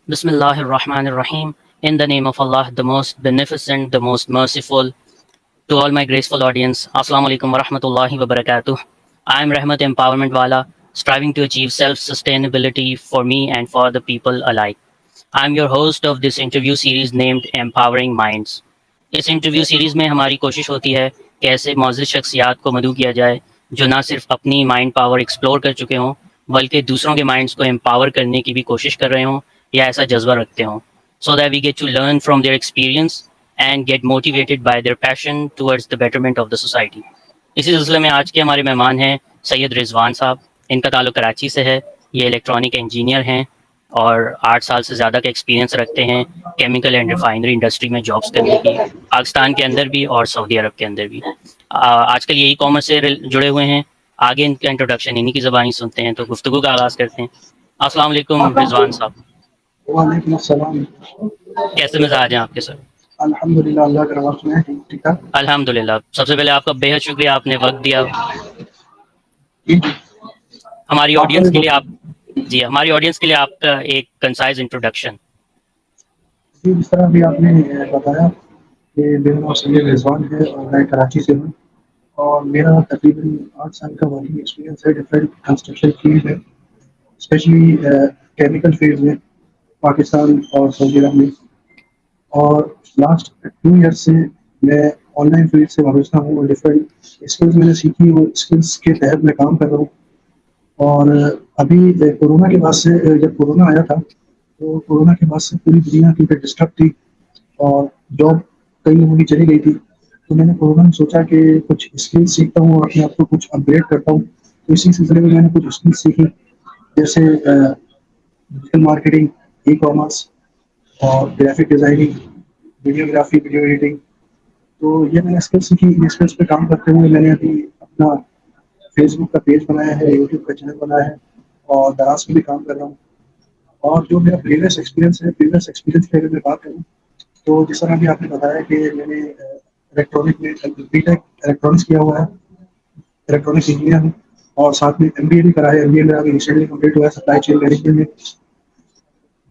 Bismillah ar-Rahman ar-Rahim. In the name of Allah, the most beneficent, the most merciful. To all my graceful audience, Assalamu alaikum wa rahmatullahi wa barakatuh. I am Rahmat Empowerment Wala, striving to achieve self-sustainability for me and for the people alike. I am your host of this interview series named Empowering Minds. Us interview series میں ہماری کوشش ہوتی ہے کہ ایسے معزز شخصیات کو مدعو کیا جائے جو نہ صرف اپنی مائنڈ پاور ایکسپلور کر چکے ہوں بلکہ دوسروں کے مائنڈس کو امپاور کرنے کی بھی کوشش کر رہے ہوں یا ایسا جذبہ رکھتے ہوں so that we get to learn from their experience and get motivated by their passion towards the betterment of the society. اسی سلسلے میں آج کے ہمارے مہمان ہیں سید رضوان صاحب. ان کا تعلق کراچی سے ہے. یہ الیکٹرانک انجینئر ہیں اور 8 سال سے زیادہ کا ایکسپیرینس رکھتے ہیں کیمیکل اینڈ ریفائنری انڈسٹری میں جابس کرنے کی، پاکستان کے اندر بھی اور سعودی عرب کے اندر بھی. آج کل یہی کامرس سے جڑے ہوئے ہیں. آگے ان کا انٹروڈکشن انہی کی زبانی سنتے ہیں، تو گفتگو کا آغاز کرتے ہیں. السلام علیکم رضوان صاحب. وعلیکم السلام. کیسے مزاج ہیں آپ کے سر؟ الحمد للہ، اللہ کا رحمت ہے. ٹھیک ٹھاک الحمد للہ. سب سے پہلے آپ کا بے حد شکریہ، آپ نے وقت دیا. ہماری آڈینس کے لیے ہماری آڈینس کے لیے آپ کا ایک کنسائز انٹروڈکشن. جی، جس طرح بھی آپ نے بتایا کہ میرا نام سید رضوان ہے اور میں کراچی سے ہوں، اور میرا تقریباً 8 سال کا ورکنگ ایکسپیرینس ہے ڈفرینٹ کنسٹرکشن فیلڈ میں، اسپیشلی کیمیکل فیلڈ میں پاکستان اور سعودی عرب میں. اور لاسٹ 2 ایئرس سے میں آن لائن فیلڈ سے وابستہ ہوں اور ڈفرینٹ اسکلز میں نے سیکھی، وہ اسکلز کے تحت میں کام کر رہا ہوں. اور ابھی کورونا کے بعد سے، جب کورونا آیا تھا تو کورونا کے بعد سے پوری دنیا کیونکہ ڈسٹرب تھی اور جاب کئی لوگوں کی چلی گئی تھی، تو میں نے کورونا میں سوچا کہ کچھ اسکل سیکھتا ہوں اور اپنے آپ کو کچھ اپ گریڈ کرتا ہوں. تو اسی سلسلے میں نے کچھ اسکل سیکھی، جیسے ڈیجیٹل مارکیٹنگ، ای کامرس اور graphic designing, videography, video editing. تو یہ میں نے اسکل سیکھی. ان اسکلس پہ کام کرتے ہوئے میں نے ابھی اپنا فیس بک کا پیج بنایا ہے، یوٹیوب کا چینل بنایا ہے اور دراز پہ بھی کام کر رہا ہوں. اور جو میرا پریویس ایکسپیرینس کی اگر میں بات کروں تو جس طرح بھی آپ نے بتایا کہ میں نے الیکٹرانک میں بی ٹیک الیکٹرانکس کیا ہوا ہے، الیکٹرانکس انجینئر ہوں، اور ساتھ میں ایم بی اے بھی کرا ہے. ایم بی اے میرا ابھی ریسنٹلی کمپلیٹ ہوا ہے سپلائی چین مینجمنٹ میں.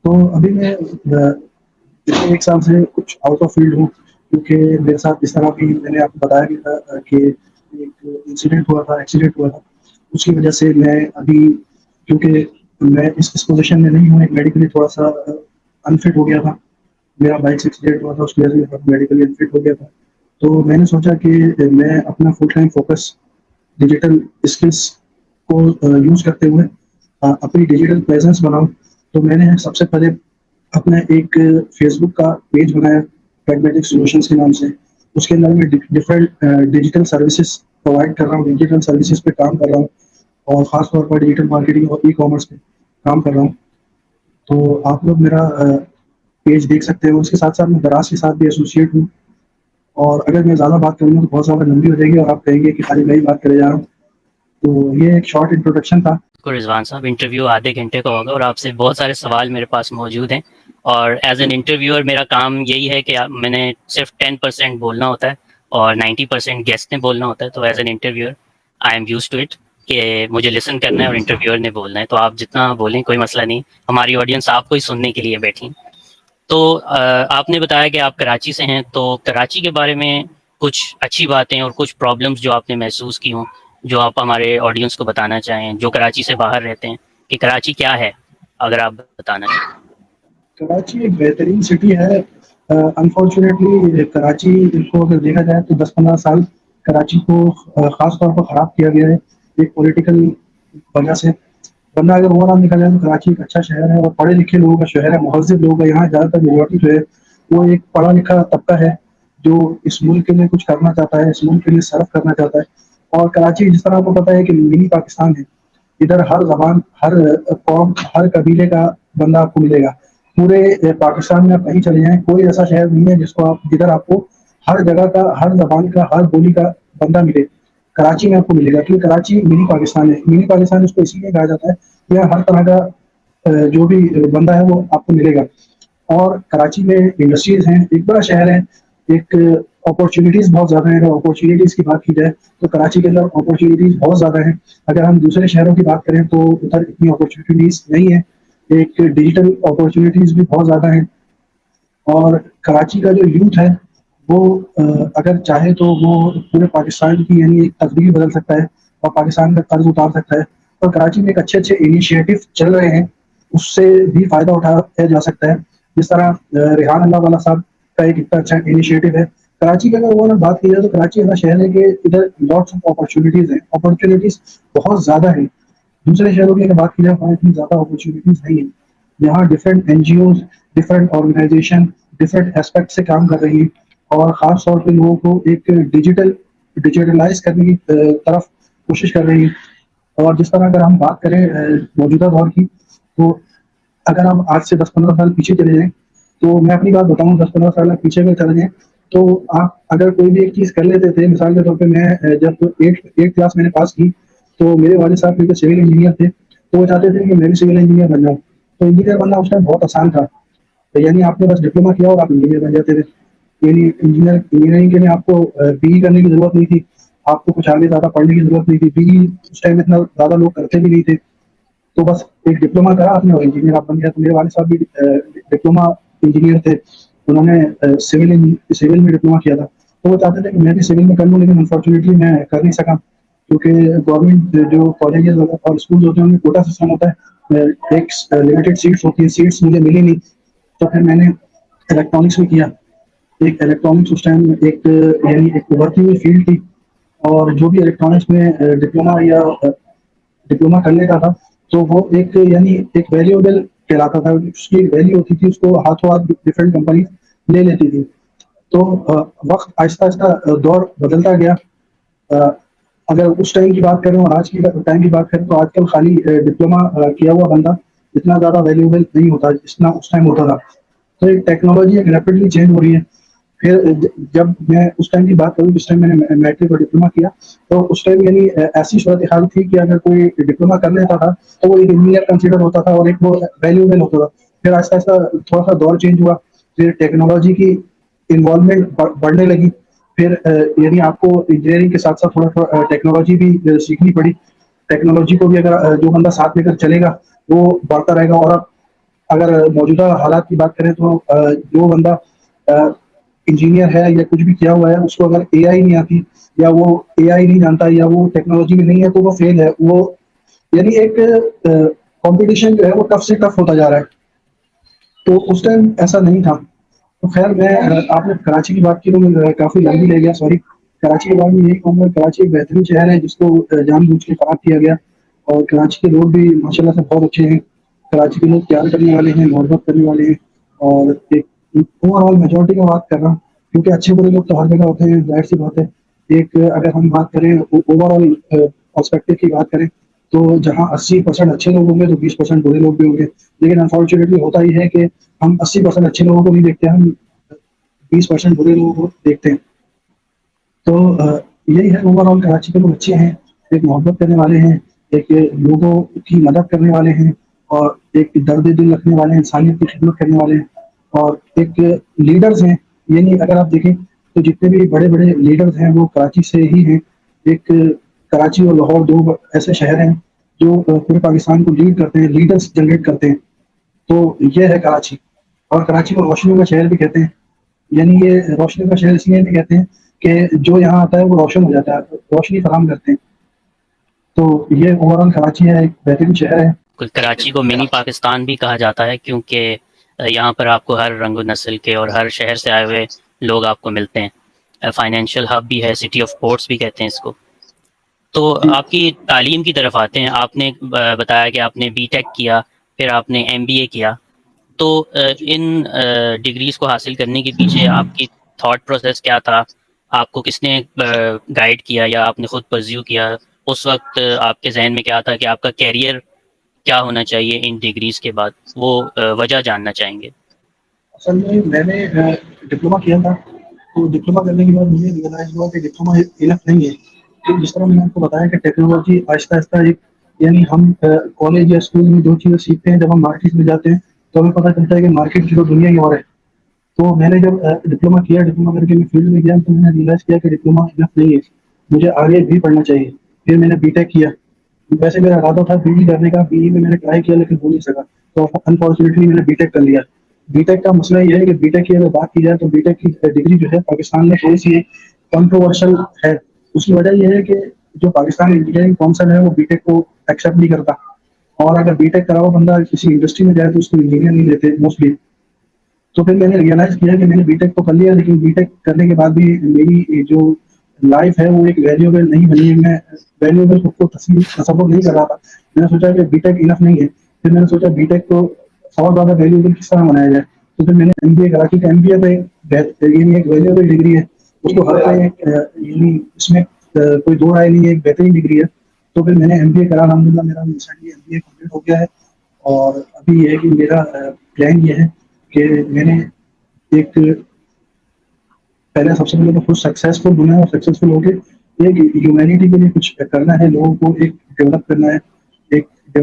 تو ابھی میں پچھلے 1 سال سے کچھ آؤٹ آف فیلڈ ہوں، کیونکہ میرے ساتھ اس طرح بھی میں نے آپ کو بتایا بھی تھا کہ ایک ایکسیڈنٹ ہوا تھا. اس کی وجہ سے میں ابھی، کیونکہ میں اس پوزیشن میں نہیں ہوں، ایک میڈیکلی تھوڑا سا انفٹ ہو گیا تھا. میرا بائک سے ایکسیڈنٹ ہوا تھا، اس کی وجہ سے میڈیکلی انفٹ ہو گیا تھا. تو میں نے سوچا کہ میں اپنا full time focus digital skills کو یوز کرتے ہوئے اپنی ڈیجیٹل پریزنس بناؤں. تو میں نے سب سے پہلے اپنا ایک فیس بک کا پیج بنایا پریگمیٹک سولوشنز کے نام سے. اس کے اندر میں ڈفرینٹ ڈیجیٹل سروسز پرووائڈ کر رہا ہوں، ڈیجیٹل سروسز پہ کام کر رہا ہوں، اور خاص طور پر ڈیجیٹل مارکیٹنگ اور ای کامرس پہ کام کر رہا ہوں. تو آپ لوگ میرا پیج دیکھ سکتے ہیں. اس کے ساتھ ساتھ میں دراز کے ساتھ بھی ایسوسیٹ ہوں. اور اگر میں زیادہ بات کروں تو بہت زیادہ لمبی ہو جائے گی اور آپ کہیں گے کہ خالی میں ہی بات کرے جا رہا ہوں. تو یہ ایک شارٹ انٹروڈکشن تھا. رضوان صاحب، انٹرویو آدھے گھنٹے کا ہوگا اور آپ سے بہت سارے سوال میرے پاس موجود ہیں، اور ایز این انٹرویور میرا کام یہی ہے کہ میں نے صرف 10% بولنا ہوتا ہے اور 90% گیسٹ نے بولنا ہوتا ہے. تو as an interviewer I am use to it کہ مجھے لسن کرنا ہے اور انٹرویور نے بولنا ہے. تو آپ جتنا بولیں کوئی مسئلہ نہیں، ہماری آڈینس آپ کو ہی سننے کے لیے بیٹھی. تو آپ نے بتایا کہ آپ کراچی سے ہیں، تو کراچی کے بارے میں کچھ اچھی باتیں اور کچھ پرابلمس جو آپ نے محسوس کی ہوں جو آپ ہمارے آڈینس کو بتانا چاہیں، جو کراچی سے باہر رہتے ہیں، کہ کراچی کیا ہے، اگر آپ بتانا چاہیں. کراچی ایک بہترین سٹی ہے. انفارچونیٹلی کراچی کو اگر دیکھا جائے تو 10-15 سال کراچی کو خاص طور پر خراب کیا گیا ہے ایک پولیٹیکل وجہ سے. ورنہ اگر اوور آل دیکھا جائے تو کراچی ایک اچھا شہر ہے اور پڑھے لکھے لوگوں کا شہر ہے، مہذب لوگ ہیں. یہاں زیادہ تر میجورٹی جو ہے وہ ایک پڑھا لکھا طبقہ ہے جو اس ملک کے لیے کچھ کرنا چاہتا ہے، اس ملک کے لیے صرف کرنا چاہتا ہے. اور کراچی جس طرح آپ کو پتہ ہے کہ منی پاکستان ہے. ادھر ہر زبان، ہر قوم، ہر قبیلے کا بندہ آپ کو ملے گا. پورے پاکستان میں آپ کہیں چلے جائیں، کوئی ایسا شہر نہیں ہے جس کو جدھر آپ کو ہر جگہ کا، ہر زبان کا، ہر بولی کا بندہ ملے. کراچی میں آپ کو ملے گا، کیونکہ کراچی منی پاکستان ہے. منی پاکستان اس کو اسی لیے کہا جاتا ہے کہ ہر طرح کا جو بھی بندہ ہے وہ آپ کو ملے گا. اور کراچی میں انڈسٹریز ہیں، ایک بڑا شہر ہے، ایک اپارچونیٹیز بہت زیادہ ہیں. اگر اپارچونیٹیز کی بات کی جائے تو کراچی کے اندر اپارچونیٹیز بہت زیادہ ہیں. اگر ہم دوسرے شہروں کی بات کریں تو ادھر اتنی اپارچونیٹیز نہیں ہیں. ایک ڈیجیٹل اپارچونیٹیز بھی بہت زیادہ ہیں. اور کراچی کا جو یوتھ ہے وہ اگر چاہے تو وہ پورے پاکستان کی یعنی ایک تقدیر بدل سکتا ہے اور پاکستان کا قرض اتار سکتا ہے. اور کراچی میں ایک اچھے اچھے انیشیٹو چل رہے ہیں, اس سے بھی فائدہ اٹھایا جا سکتا ہے. جس طرح ریحان اللہ والا صاحب کا ایک اتنا اچھا انیشیٹو ہے. کراچی کی اگر وہ بات کی جائے تو کراچی ایسا شہر ہے کہ ادھر لاٹس آف اپارچونیٹیز ہیں, اپارچونیٹیز بہت زیادہ ہیں. دوسرے شہروں کی اگر بات کی جائے وہاں اتنی زیادہ اپارچونیٹیز نہیں ہیں. یہاں different N G Os, different organization different aspect سے کام کر رہی ہیں, اور خاص طور پہ لوگوں کو ایک ڈیجیٹلائز کرنے کی طرف کوشش کر رہی ہیں. اور جس طرح اگر ہم بات کریں موجودہ دور کی, تو اگر ہم آج سے 10-15 سال پیچھے چلے جائیں, تو میں اپنی بات بتاؤں 10-15 سال پیچھے میں چلے جائیں تو آپ اگر کوئی بھی ایک چیز کر لیتے تھے. مثال کے طور پہ میں جب 8 کلاس میں نے پاس کی تو میرے والد صاحب کیونکہ سول انجینئر تھے, تو وہ چاہتے تھے کہ میں بھی سول انجینئر بن جاؤں. تو انجینئر بننا اس ٹائم بہت آسان تھا, یعنی آپ نے بس ڈپلوما کیا اور آپ انجینئر بن جاتے تھے. یعنی انجینئرنگ کے لیے آپ کو بی ای کرنے کی ضرورت نہیں تھی, آپ کو کچھ آگے زیادہ پڑھنے کی ضرورت نہیں تھی. بی ای اس ٹائم اتنا زیادہ لوگ کرتے بھی نہیں تھے, تو بس ایک ڈپلوما کرا آپ نے اور انجینئر آپ بن گیا. تو میرے والد صاحب بھی ڈپلوما انجینئر تھے, انہوں نے سول میں ڈپلوما کیا تھا. تو وہ چاہتے تھے کہ میں بھی سول میں کر لوں, لیکن انفارچونیٹلی میں کر نہیں سکا, کیونکہ گورنمنٹ جو کالجز اور اسکول ہوتے ہیں ان میں کوٹا سسٹم ہوتا ہے, ایک لمیٹیڈ سیٹس ہوتی ہیں, سیٹس مجھے ملی نہیں. تو پھر میں نے الیکٹرانکس میں کیا. ایک الیکٹرانکس اس ٹائم ایک یعنی ایک ابھرتی ہوئی فیلڈ تھی, اور جو بھی الیکٹرانکس میں ڈپلوما یا ڈپلوما کر لیتا تھا تو وہ ایک یعنی ایک ویلیوبل کہلاتا تھا. اس کی ویلیو ہوتی تھی, اس کو ہاتھوں ہاتھ ڈفرینٹ کمپنی لے لیتی تھی. تو وقت آہستہ آہستہ دور بدلتا گیا. اگر اس ٹائم کی بات کریں اور آج کی ٹائم کی بات کریں تو آج کل خالی ڈپلوما کیا ہوا بندہ اتنا زیادہ ویلیوبل نہیں ہوتا جتنا اس ٹائم ہوتا تھا. تو یہ ٹیکنالوجی ریپڈلی چینج ہو رہی ہے. پھر جب میں اس ٹائم کی بات کروں جس ٹائم میں نے میٹرک اور ڈپلوما کیا, تو اس ٹائم یعنی ایسی صورتحال تھی کہ اگر کوئی ڈپلوما کر لیتا تھا تو وہ ایک انجینئر کنسیڈر ہوتا تھا اور ایک وہ ویلیوبل ہوتا تھا. پھر آہستہ آہستہ تھوڑا سا دور چینج ہوا, پھر ٹیکنالوجی کی انوالومنٹ بڑھنے لگی. پھر یعنی آپ کو انجینئرنگ کے ساتھ ساتھ تھوڑا تھوڑا ٹیکنالوجی بھی سیکھنی پڑی. ٹیکنالوجی کو بھی اگر جو بندہ ساتھ لے کر چلے گا وہ بڑھتا رہے گا. اور اگر موجودہ حالات کی بات کریں تو جو بندہ انجینئر ہے یا کچھ بھی کیا ہوا ہے, اس کو اگر اے آئی نہیں آتی یا وہ اے آئی نہیں جانتا یا وہ ٹیکنالوجی میں نہیں ہے تو وہ فیل ہے. وہ یعنی ایک کمپٹیشن جو ہے وہ ٹف سے ٹف ہوتا جا رہا ہے. تو اس ٹائم ایسا نہیں تھا. تو خیر میں آپ نے کراچی کی بات کی تو میں کافی لمبی لے گیا, سوری. کراچی کے بارے میں یہی کہوں گا, کراچی ایک بہترین شہر ہے جس کو جان بوجھ کے خراب کیا گیا, اور کراچی کے لوگ بھی ماشاء اللہ سے بہت اچھے ہیں. کراچی کے لوگ پیار کرنے والے ہیں, محبت کرنے والے ہیں, اور ایک اوور آل میجورٹی کا بات کر رہا ہوں کیونکہ اچھے برے لوگ تو ہر جگہ ہوتے ہیں, ظاہر سی بات ہے. ایک اگر ہم بات کریں اوور آل پرسپیکٹو کی بات کریں تو جہاں 80% اچھے لوگ ہوں گے تو 20% برے لوگ بھی ہوں گے. لیکن انفارچونیٹلی ہوتا ہی ہے کہ ہم 80% اچھے لوگوں کو نہیں دیکھتے, ہم 20% برے لوگوں کو دیکھتے ہیں. تو یہی ہے اوور آل کراچی کے لوگ اچھے ہیں, ایک محبت کرنے والے ہیں, ایک لوگوں کی مدد کرنے والے ہیں, اور ایک درد دل رکھنے والے ہیں, انسانیت کی خدمت کرنے والے ہیں, اور ایک لیڈرز ہیں. یعنی اگر آپ دیکھیں تو جتنے بھی بڑے بڑے لیڈرز ہیں وہ کراچی سے ہی ہیں. ایک کراچی اور لاہور دو ایسے شہر ہیں جو پورے پاکستان کو لیڈ کرتے ہیں, لیڈرز جنریٹ کرتے ہیں. تو یہ ہے کراچی. اور کراچی کو روشنیوں کا شہر بھی کہتے ہیں. یعنی یہ روشنی کا شہر اس لیے بھی کہتے ہیں کہ جو یہاں آتا ہے وہ روشن ہو جاتا ہے, روشنی فراہم کرتے ہیں. تو یہ اوور آل کراچی ہے, ایک بہترین شہر ہے. کراچی کو منی پاکستان بھی کہا جاتا ہے کیونکہ یہاں پر آپ کو ہر رنگ و نسل کے اور ہر شہر سے آئے ہوئے لوگ آپ کو ملتے ہیں. فائنینشیل ہب بھی ہے, سٹی آف پورٹس بھی کہتے ہیں اس کو. تو آپ کی تعلیم کی طرف آتے ہیں. آپ نے بتایا کہ آپ نے بی ٹیک کیا, پھر آپ نے ایم بی اے کیا. تو ان ڈگریز کو حاصل کرنے کے پیچھے آپ کی تھاٹ پروسیس کیا تھا؟ آپ کو کس نے گائیڈ کیا یا آپ نے خود پرزیو کیا؟ اس وقت آپ کے ذہن میں کیا تھا کہ آپ کا کیریئر کیا ہونا چاہیے ان ڈگریز کے بعد؟ وہ وجہ جاننا چاہیں گے. اصل میں نے ڈپلوما کیا تھا, تو ڈپلوما کرنے کے بعد مجھے ریئلائز ہوا کہ ڈپلوما انف نہیں ہے. تو جس طرح میں نے آپ کو بتایا کہ ٹیکنالوجی آہستہ آہستہ ایک یعنی ہم کالج یا اسکول میں جو چیزیں سیکھتے ہیں, جب ہم مارکیٹ میں جاتے ہیں تو ہمیں پتہ چلتا ہے کہ مارکیٹ کی تو دنیا ہی اور ہے. تو میں نے جب ڈپلوما کیا, ڈپلوما کر کے میں فیلڈ میں گیا تو میں نے ریئلائز کیا کہ ڈپلوما انف نہیں ہے, مجھے آگے بھی پڑھنا چاہیے. پھر میں نے بی ٹیک کیا. ویسے میرا ارادہ تھا بی کرنے کا، بی میں نے ٹرائی کیا لیکن ہو نہیں سکا، تو انفارچونیٹلی میں نے بی ٹیک کر لیا۔ بی ٹیک کا مسئلہ یہ ہے کہ بی ٹیک کی اگر بات کی جائے تو بی ٹیک کی ڈگری جو ہے پاکستان میں تھوڑی سی کنٹروورشل ہے۔ اس کی وجہ یہ ہے کہ جو پاکستان انجینئرنگ کونسل ہے وہ بی ٹیک کو ایکسیپٹ نہیں کرتا، اور اگر بی ٹیک کرا ہوا بندہ کسی انڈسٹری میں جائے تو اس کو انجینئر نہیں لیتے موسٹلی۔ تو پھر میں نے ریئلائز کیا کہ میں نے بی ٹیک تو کر لیا، لیکن بی ٹیک کرنے کے بعد بھی میری جو لائف ہے وہ ایک ویلیوبل نہیں بنی، میں ویلیوبل خود کو تصور نہیں کر رہا تھا۔ میں نے سوچا کہ بی ٹیک انف نہیں ہے، پھر میں نے سوچا بی ٹیک کو اور زیادہ ویلیوبل کس طرح بنایا جائے، تو پھر میں نے ایم بی اے کرا، کیونکہ ایم بی اے یعنی ایک ویلیوبل ڈگری ہے، اس کو ہر کوئی یعنی اس میں کوئی دو رائے نہیں ہے، ایک بہترین ڈگری ہے۔ تو پھر میں نے ایم بی اے کرا، الحمدللہ میرا recently M B A complete ہو گیا ہے، اور ابھی یہ ہے کہ میرا پلان یہ ہے کہ میں نے ایک پہلے سب سے پہلے تو خود سکسیزفل ہونا ہے، اور سکسیزفل ہو کے ایک ہیومینٹی کے لیے کچھ کرنا ہے، لوگوں کو ایک ڈیولپ کرنا ہے۔ ایک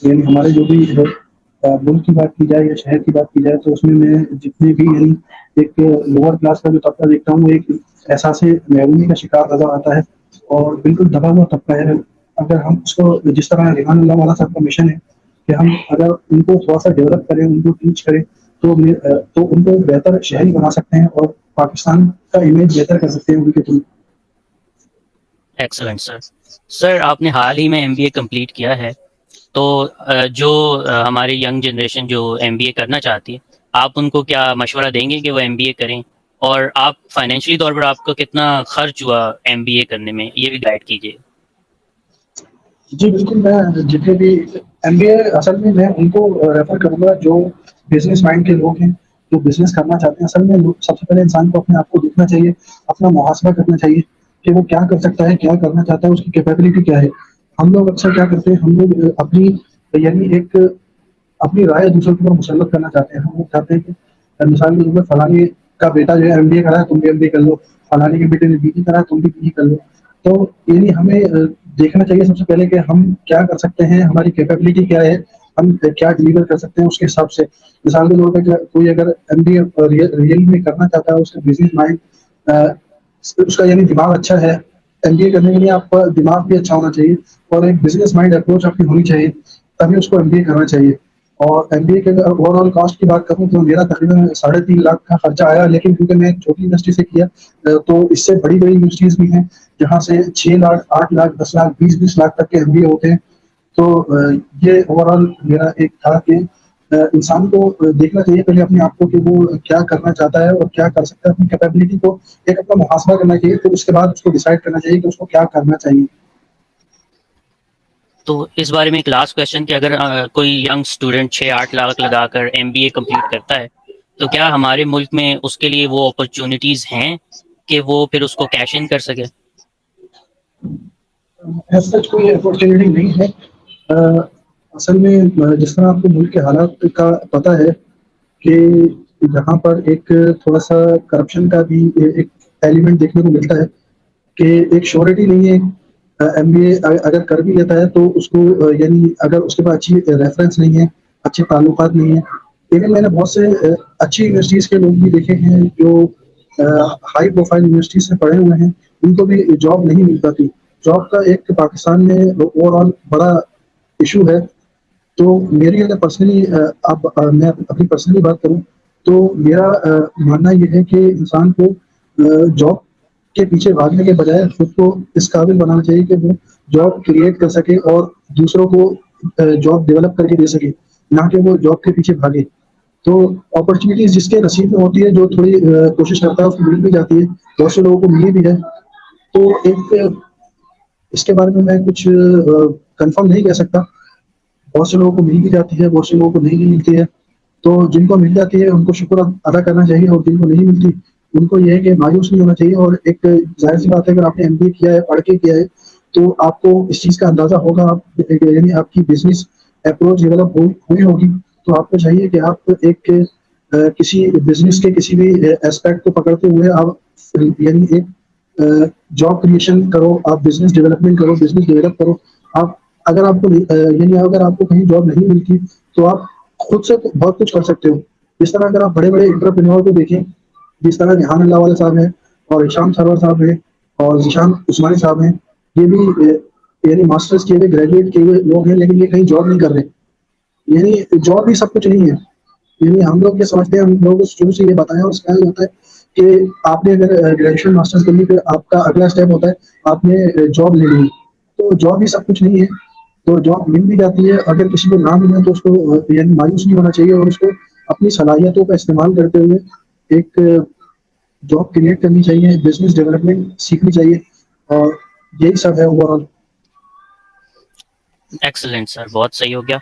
یعنی ہمارے جو بھی ملک کی بات کی جائے یا شہر کی بات کی جائے تو اس میں جتنے بھی یعنی ایک لوور کلاس کا جو طبقہ دیکھتا ہوں وہ ایک احساس محرومی کا شکار نظر آتا ہے، اور بالکل دبا ہوا طبقہ ہے۔ اگر ہم اس کو جس طرح ریحان اللہ والا صاحب کا مشن ہے کہ ہم اگر ان کو تھوڑا سا ڈیولپ کریں، ان کو ٹیچ کریں، تو ان کو بہتر شہری بنا سکتے ہیں، اور پاکستان کا امیج بہتر کر سکتے ہیں ان کے تھرو۔ ایکسلنٹ سر۔ سر آپ نے حال ہی میں ایم بی اے کمپلیٹ کیا ہے، تو جو ہمارے ینگ جنریشن جو ایم بی اے کرنا چاہتی ہے، آپ ان کو کیا مشورہ دیں گے کہ وہ ایم بی اے کریں؟ اور آپ فائنینشلی طور پر آپ کو کتنا خرچ ہوا ایم بی اے کرنے میں، یہ بھی گائڈ کیجیے۔ جی بالکل، میں جتنے بھی ایم بی اے اصل میں ان کو ریفر کروں گا جو بزنس مائنڈ کے لوگ ہیں، جو بزنس کرنا چاہتے ہیں۔ اصل میں سب سے پہلے انسان کو اپنے آپ کو دیکھنا چاہیے، اپنا محاسبہ کرنا چاہیے کہ وہ کیا کر سکتا ہے، کیا کرنا چاہتا ہے، اس کی کیپیبلٹی کیا ہے۔ ہم لوگ اکثر کیا کرتے ہیں، ہم لوگ اپنی یعنی ایک اپنی رائے دوسروں کے اوپر مسلط کرنا چاہتے ہیں۔ ہم لوگ چاہتے ہیں کہ مثال کے طور پر فلانے کا بیٹا جو ہے ایم بی اے کرا ہے، تم بھی ایم بی اے کر لو، فلانے کے بیٹے نے بی ای کرا ہے، تم بھی بی ای کر لو۔ تو یعنی ہمیں دیکھنا چاہیے سب سے پہلے کہ ہم کیا کر سکتے ہیں، ہماری کیپیبلٹی کیا ہے، ہم کیا ڈلیور کر سکتے ہیں، اس کے حساب سے۔ مثال کے طور پہ کوئی اگر ایم بی اے ریئل میں کرنا چاہتا ہے، اس کا بزنس مائنڈ اس کا یعنی دماغ اچھا ہے، ایم بی اے کرنے کے لیے آپ کا دماغ بھی اچھا ہونا چاہیے، اور ایک بزنس مائنڈ اپروچ آپ کی ہونی چاہیے، تبھی اس کو ایم بی اے کرنا چاہیے۔ اور ایم بی اے کے اگر اوور آل کاسٹ کی بات کروں تو میرا تقریباً 3.5 لاکھ کا خرچہ آیا، لیکن کیونکہ میں چھوٹی یونیورسٹی سے کیا تو اس سے بڑی بڑی یونیورسٹیز بھی ہیں جہاں سے 6 لاکھ 8 لاکھ 10 لاکھ 20 تک کے ایم بی اے ہوتے ہیں۔ تو یہ اوور آل میرا ایک تھا کہ انسان کو دیکھنا چاہیے پہلے اپنے آپ کو کہ وہ کیا کرنا چاہتا ہے اور کیا کر سکتا ہے، اپنی کیپیبلٹی کو ایک اپنا محاسبہ کرنا چاہیے، پھر اس کے بعد اس کو ڈیسائیڈ کرنا چاہیے کہ اس کو کیا کرنا چاہیے۔ تو اس بارے میں ایک لاسٹ کویشچن کہ اگر کوئی ینگ اسٹوڈنٹ 6-8 لاکھ لگا کر ایم بی اے کمپلیٹ کرتا ہے، تو کیا ہمارے ملک میں اس کے لیے وہ اپرچونیٹیز ہیں کہ وہ پھر اس کو کیش ان کر سکے؟ ایسا کوئی اپرچونیٹی نہیں ہے۔ اصل میں جس طرح آپ کو ملک کے حالات کا پتہ ہے کہ یہاں پر ایک تھوڑا سا کرپشن کا بھی ایک ایلیمنٹ دیکھنے کو ملتا ہے، کہ ایک شیورٹی نہیں ہے۔ ایم بی اے اگر کر بھی لیتا ہے تو اس کو یعنی اگر اس کے پاس اچھی ریفرنس نہیں ہے، اچھے تعلقات نہیں ہیں۔ لیکن میں نے بہت سے اچھی یونیورسٹیز کے لوگ بھی دیکھے ہیں جو ہائی پروفائل یونیورسٹیز سے پڑھے ہوئے ہیں، ان کو بھی جاب نہیں مل پاتی۔ جاب کا ایک پاکستان میں اوور آل بڑا ایشو ہے۔ تو میری اگر پرسنلی اب میں اپنی پرسنلی بات کروں تو میرا ماننا یہ ہے کہ انسان کو جاب کے پیچھے بھاگنے کے بجائے خود کو اس قابل بنانا چاہیے کہ وہ جاب کریٹ کر سکے اور دوسروں کو جاب ڈیولپ کر کے دے سکے، نہ کہ وہ جاب کے پیچھے بھاگے۔ تو اپرچونیٹیز جس کے نصیب میں ہوتی ہے، جو تھوڑی کوشش کرتا ہے، اس کو مل بھی جاتی ہے، بہت سے لوگوں کو ملی بھی ہے۔ تو ایک اس کے بارے میں کچھ کنفرم نہیں کہہ سکتا، بہت سے لوگوں کو مل بھی جاتی ہے، بہت سے لوگوں کو نہیں بھی ملتی ہے۔ تو جن کو مل جاتی ہے ان کو شکر ادا کرنا چاہیے، اور جن کو نہیں ملتی ان کو یہ ہے کہ مایوس نہیں ہونا چاہیے۔ اور ایک ظاہر سی بات ہے، اگر آپ نے ایم بی اے کیا ہے، پڑھ کے کیا ہے، تو آپ کو اس چیز کا اندازہ ہوگا، یعنی آپ کی بزنس اپروچ ڈیولپ ہوئی ہوگی، تو آپ کو چاہیے کہ آپ ایک کسی بزنس کے کسی بھی اسپیکٹ کو پکڑتے ہوئے آپ یعنی ایک جاب کریشن کرو، آپ بزنس ڈیولپمنٹ کرو، بزنس ڈیولپ کرو۔ آپ اگر آپ کو یعنی اگر آپ کو کہیں جاب نہیں ملتی تو آپ خود سے بہت کچھ کر سکتے ہو۔ جس طرح اگر آپ بڑے بڑے انٹرپرینور کو دیکھیں، جس طرح ریحان اللہ والے صاحب ہیں، اور ہشام سرور صاحب ہیں، اور ذیشان عثمانی صاحب ہیں، یہ بھی یعنی ماسٹرز کیے ہوئے گریجویٹ کیے ہوئے لوگ ہیں لیکن یہ کہیں جاب نہیں کر رہے. یعنی جاب بھی سب کچھ نہیں ہے. یعنی ہم لوگ یہ سمجھتے ہیں, ہم لوگوں کو شروع سے یہ بتایا اور سکھایا جاتا ہے کہ آپ نے اگر گریجویشن ماسٹرز کرنی پھر آپ کا اگلا اسٹیپ ہوتا ہے آپ نے جاب لینی ہے. تو جاب بھی سب کچھ نہیں ہے. تو جاب مل بھی جاتی ہے, اگر کسی کو نہ ملے تو اس کو یعنی مایوس نہیں ہونا چاہیے اور اس کو اپنی صلاحیتوں کا استعمال کرتے ہوئے ایک جاب کریٹ کرنی چاہیے, بزنس ڈیولپمنٹ سیکھنی چاہیے, اور یہی سب ہے اوور آل. ایکسلنٹ سر, بہت صحیح ہو گیا.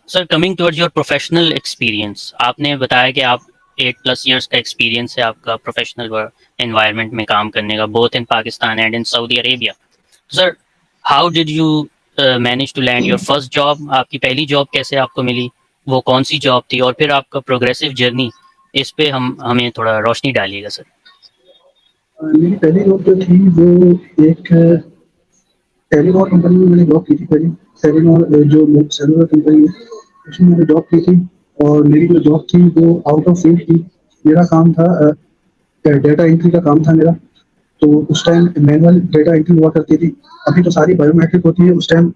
Sir coming towards your professional experience, آپ نے بتایا کہ آپ 8+ ایئرس کا ایکسپیرینس ہے آپ کا پروفیشنل انوائرمنٹ میں کام کرنے کا, both in Pakistan and in Saudi Arabia. Sir how did you manage to land your first job? آپ کی پہلی جاب کیسے آپ کو ملی, وہ کون سی جاب تھی, اور پھر آپ کا پروگریسو جرنی, اس پہ ہمیں تھوڑا روشنی ڈالیے گا سر. میری پہلی جاب جو تھی وہ ایک ٹیلینار کمپنی میں میں نے جاب کی تھی. پہلی ٹیلینار جو سیلولر کمپنی ہے اس میں میں نے جاب کی تھی, اور میری جو جاب تھی وہ آؤٹ آف فیلڈ تھی. میرا کام تھا ڈیٹا انٹری کا کام تھا میرا. تو اس ٹائم مینول ڈیٹا انٹری ہوا کرتی تھی. ابھی تو ساری بایو میٹرک ہوتی ہے, اس ٹائم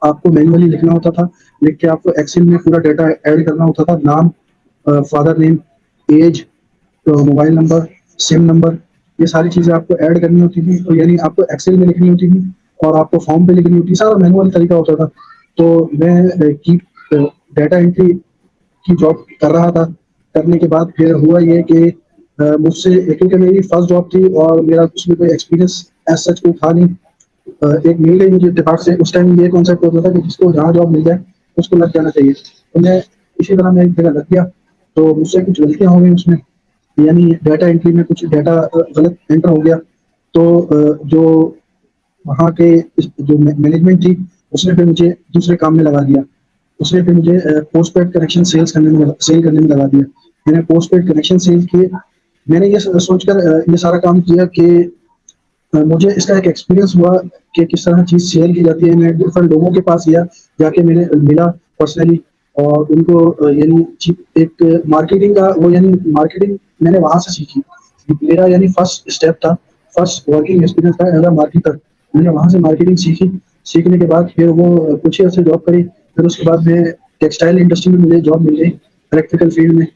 آپ کو مینولی لکھنا ہوتا تھا, لکھ کے آپ کو ایکسل میں پورا ڈیٹا ایڈ کرنا ہوتا تھا. نام, father name, age, mobile number, SIM number, یہ ساری چیزیں آپ کو ایڈ کرنی ہوتی تھی. تو یعنی آپ کو ایکسل میں لکھنی ہوتی تھی اور آپ کو فارم پہ لکھنی ہوتی, سارا مینوئل طریقہ ہوتا تھا. تو میں ڈیٹا انٹری کی جاب کر رہا تھا. کرنے کے بعد پھر ہوا یہ کہ مجھ سے, کیونکہ میری فرسٹ جاب تھی اور میرا اس میں کوئی ایکسپیرینس ایز سچ کوئی تھا نہیں, ایک مل گئی مجھے اتفاق سے. اس ٹائم یہ کانسیپٹ ہوتا تھا کہ جس کو جہاں جاب مل جائے اس کو لگ جانا چاہیے. تو میں اسی طرح میں ایک جگہ لگ گیا. تو مجھ سے کچھ غلطیاں ہو گئی اس میں, یعنی ڈیٹا انٹری میں کچھ ڈیٹا غلط انٹر ہو گیا. تو جو وہاں کے جو مینجمنٹ تھی اس نے پھر مجھے دوسرے کام میں لگا دیا. اس نے پھر مجھے پوسٹ پیڈ کنیکشن سیل کرنے میں لگا دیا. میں نے پوسٹ پیڈ کنیکشن سیل کیے. میں نے یہ سوچ کر یہ سارا کام کیا کہ مجھے اس کا ایک ایکسپیرینس ہوا کہ کس طرح چیز سیل کی جاتی ہے. میں ڈفرنٹ لوگوں کے پاس گیا, جا کے میں نے ملا پرسنلی, اور ان کو یعنی ایک مارکیٹنگ کا وہ, یعنی مارکیٹنگ میں نے وہاں سے سیکھی. میرا یعنی فرسٹ اسٹیپ تھا, فرسٹ ورکنگ ایکسپیرینس تھا ایز اے مارکیٹر. میں نے وہاں سے مارکیٹنگ سیکھی. سیکھنے کے بعد پھر وہ کچھ ہی عرصے جاب کری. پھر اس کے بعد میں ٹیکسٹائل انڈسٹری میں مجھے جاب مل گئی, الیکٹریکل فیلڈ میں.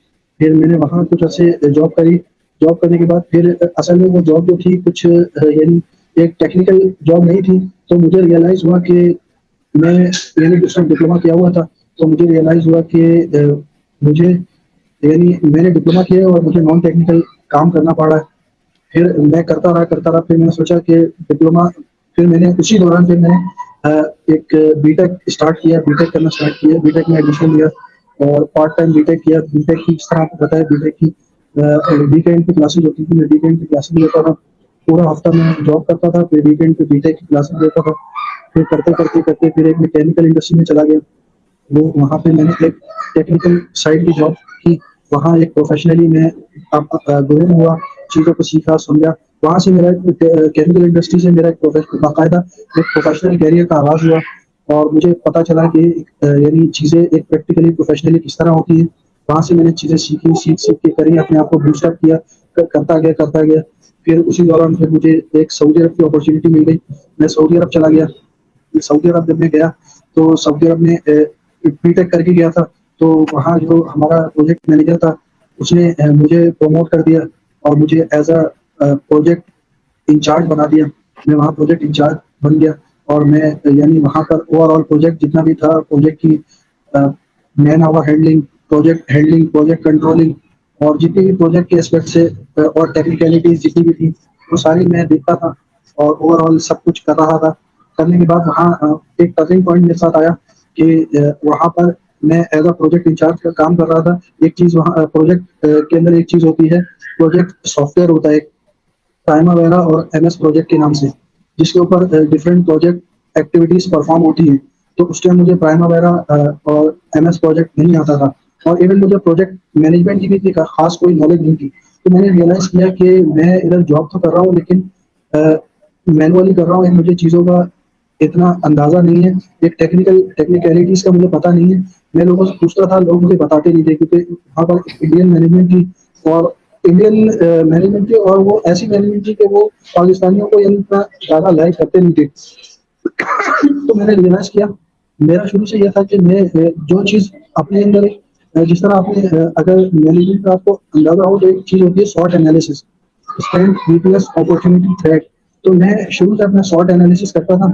پھر میں نے وہاں کچھ عرصے جاب کری. جاب کرنے کے بعد پھر اصل میں وہ جاب جو تھی کچھ یعنی ایک ٹیکنیکل جاب نہیں تھی. تو مجھے ریئلائز ہوا کہ میں یعنی اس میں ڈپلوما کیا ہوا تھا. تو مجھے ریئلائز ہوا کہ مجھے یعنی میں نے ڈپلوما کیا اور مجھے نان ٹیکنیکل کام کرنا پڑا. پھر میں کرتا رہا. پھر میں نے سوچا کہ ڈپلوما, پھر میں نے اسی دوران پھر میں نے ایک بی ٹیک اسٹارٹ کیا. بی ٹیک کرنا اسٹارٹ کیا, بی ٹیک میں ایڈمیشن لیا اور پارٹ ٹائم بی ٹیک کیا. بی ٹیک کی جس طرح آپ کو پتا ہے بی ٹیک کی ویکینڈ کی کلاسز ہوتی تھی. میں ویکینڈ کی کلاسز لیتا تھا. پورا ہفتہ میں جاب کرتا تھا, پھر ویکینڈ پہ بی ٹیک کی کلاسز لیتا تھا. پھر کرتے پھر ایک میکینیکل انڈسٹری میں چلا گیا. وہ وہاں پہ میں نے ایک ٹیکنیکل سائڈ کی جاب کی. وہاں ایک پروفیشنلی میں گروم ہوا, چیزوں کو سیکھا سمجھا. وہاں سے میرا کیمیکل انڈسٹری سے میرا باقاعدہ ایک پروفیشنل کیریئر کا آغاز ہوا. اور مجھے پتا چلا کہ یعنی چیزیں ایک پریکٹیکلی پروفیشنلی کس طرح ہوتی ہیں. وہاں سے میں نے چیزیں سیکھی, سیکھ کے کری, اپنے آپ کو بوسٹ اپ کیا, کرتا گیا. پھر اسی دوران پھر مجھے ایک سعودی عرب کی اپرچونیٹی مل گئی. میں سعودی عرب چلا گیا. سعودی عرب جب میں گیا تو سعودی عرب میں بی ٹیک کر کے گیا تھا. تو وہاں جو ہمارا پروجیکٹ مینیجر تھا اس نے مجھے پروموٹ کر دیا اور مجھے ایز اے پروجیکٹ انچارج بنا دیا. میں وہاں پروجیکٹ انچارج بن گیا. اور میں یعنی وہاں پر اوور آل پروجیکٹ جتنا بھی تھا, پروجیکٹ کی مین آور ہینڈلنگ, پروجیکٹ کنٹرولنگ, اور جتنی بھی پروجیکٹ کے اسپیکٹ سے اور ٹیکنیکلٹیز جتنی بھی تھی وہ ساری میں دیکھتا تھا اور اوور آل سب کچھ کر رہا تھا. کرنے کے بعد وہاں ایک ٹرننگ پوائنٹ میرے ساتھ آیا کہ وہاں پر میں ایز اے پروجیکٹ انچارج کا کام کر رہا تھا. ایک چیز وہاں پروجیکٹ کے اندر ایک چیز ہوتی ہے, پروجیکٹ سافٹ ویئر ہوتا ہے ایک پرائماویرا اور ایم ایس پروجیکٹ کے نام سے, جس کے اوپر ڈفرینٹ پروجیکٹ ایکٹیویٹیز پرفارم ہوتی ہیں. تو اس ٹائم مجھے پرائماویرا اور ایم ایس پروجیکٹ نہیں آتا تھا, اور ایون مجھے پروجیکٹ مینجمنٹ کی بھی خاص کوئی نالج نہیں تھی. تو میں نے ریئلائز کیا کہ میں ادھر جاب تو کر رہا ہوں لیکن مینولی کر رہا ہوں. مجھے چیزوں کا اتنا اندازہ نہیں ہے, ایک ٹیکنیکلٹیز کا مجھے پتا نہیں ہے. میں لوگوں سے پوچھتا تھا, لوگ مجھے بتاتے نہیں تھے, کیونکہ وہاں پر انڈین مینجمنٹ تھی اور انڈین مینجمنٹ تھی, اور وہ ایسی مینجمنٹ تھی کہ وہ پاکستانیوں کو اتنا زیادہ لائک کرتے نہیں تھے. تو میں نے ریئلائز کیا میرا شروع سے یہ تھا کہ میں جو چیز اپنے اندر جس طرح آپ نے اگر مینجمنٹ کا آپ کو اندازہ ہو تو ایک چیز ہوتی ہے SWOT analysis, strength weakness opportunity threat. تو میں شروع سے اپنا سارٹ انالیسس کرتا تھا.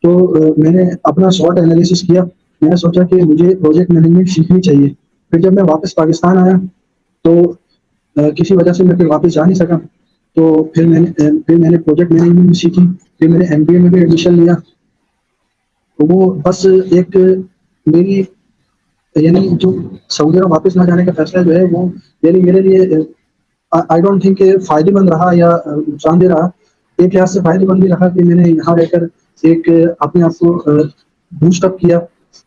تو میں نے اپنا سارٹ انالیسس کیا. میں نے سوچا کہ مجھے پروجیکٹ مینجمنٹ سیکھنی چاہیے. پھر جب میں واپس پاکستان آیا تو کسی وجہ سے میں پھر واپس جا نہیں سکا. تو پھر میں نے پروجیکٹ مینجمنٹ بھی سیکھی. پھر میں نے MBA میں بھی ایڈمیشن لیا. وہ بس ایک میری یعنی جو سعودی عرب واپس نہ جانے کا فیصلہ جو ہے وہ یعنی میرے لیے آئی ڈونٹ تھنک کہ فائدے مند رہا یا نقصان دہ رہا. ایک لحاظ سے فائدے مند بھی رہا کہ میں نے یہاں رہ کر ایک اپنے آپ کو بوسٹ اپ کیا،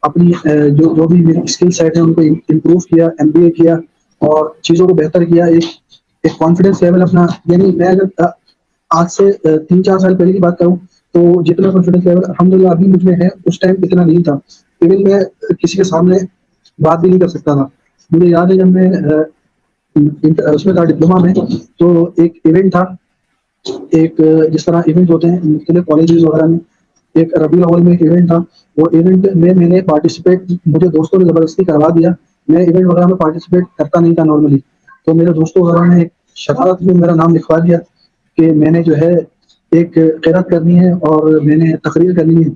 اپنی جو بھی میری اسکل سیٹ ہے ان کو امپروو کیا، MBA کیا اور چیزوں کو بہتر کیا. ایک کانفیڈینس لیول اپنا یعنی میں اگر آج سے 3-4 سال پہلے کی بات کروں تو جتنا کانفیڈینس لیول الحمدللہ ابھی مجھ میں ہے اس ٹائم اتنا نہیں تھا. ایون میں کسی کے سامنے بات بھی نہیں کر سکتا تھا. مجھے یاد ہے جب میں اس میں تھا ڈپلوما میں تو ایک ایونٹ تھا. ایک جس طرح ایونٹ ہوتے ہیں مختلف کالجز وغیرہ میں، ایک ربیع الاول میں ایک ایونٹ تھا. وہ ایونٹ میں نے پارٹیسپیٹ مجھے دوستوں نے زبردستی کروا دیا. میں ایونٹ وغیرہ میں پارٹیسپیٹ کرتا نہیں تھا نارملی. تو میرے دوستوں وغیرہ نے ایک شرارت میں میرا نام لکھوا دیا کہ میں نے جو ہے ایک قرات کرنی ہے اور میں نے تقریر کرنی ہے.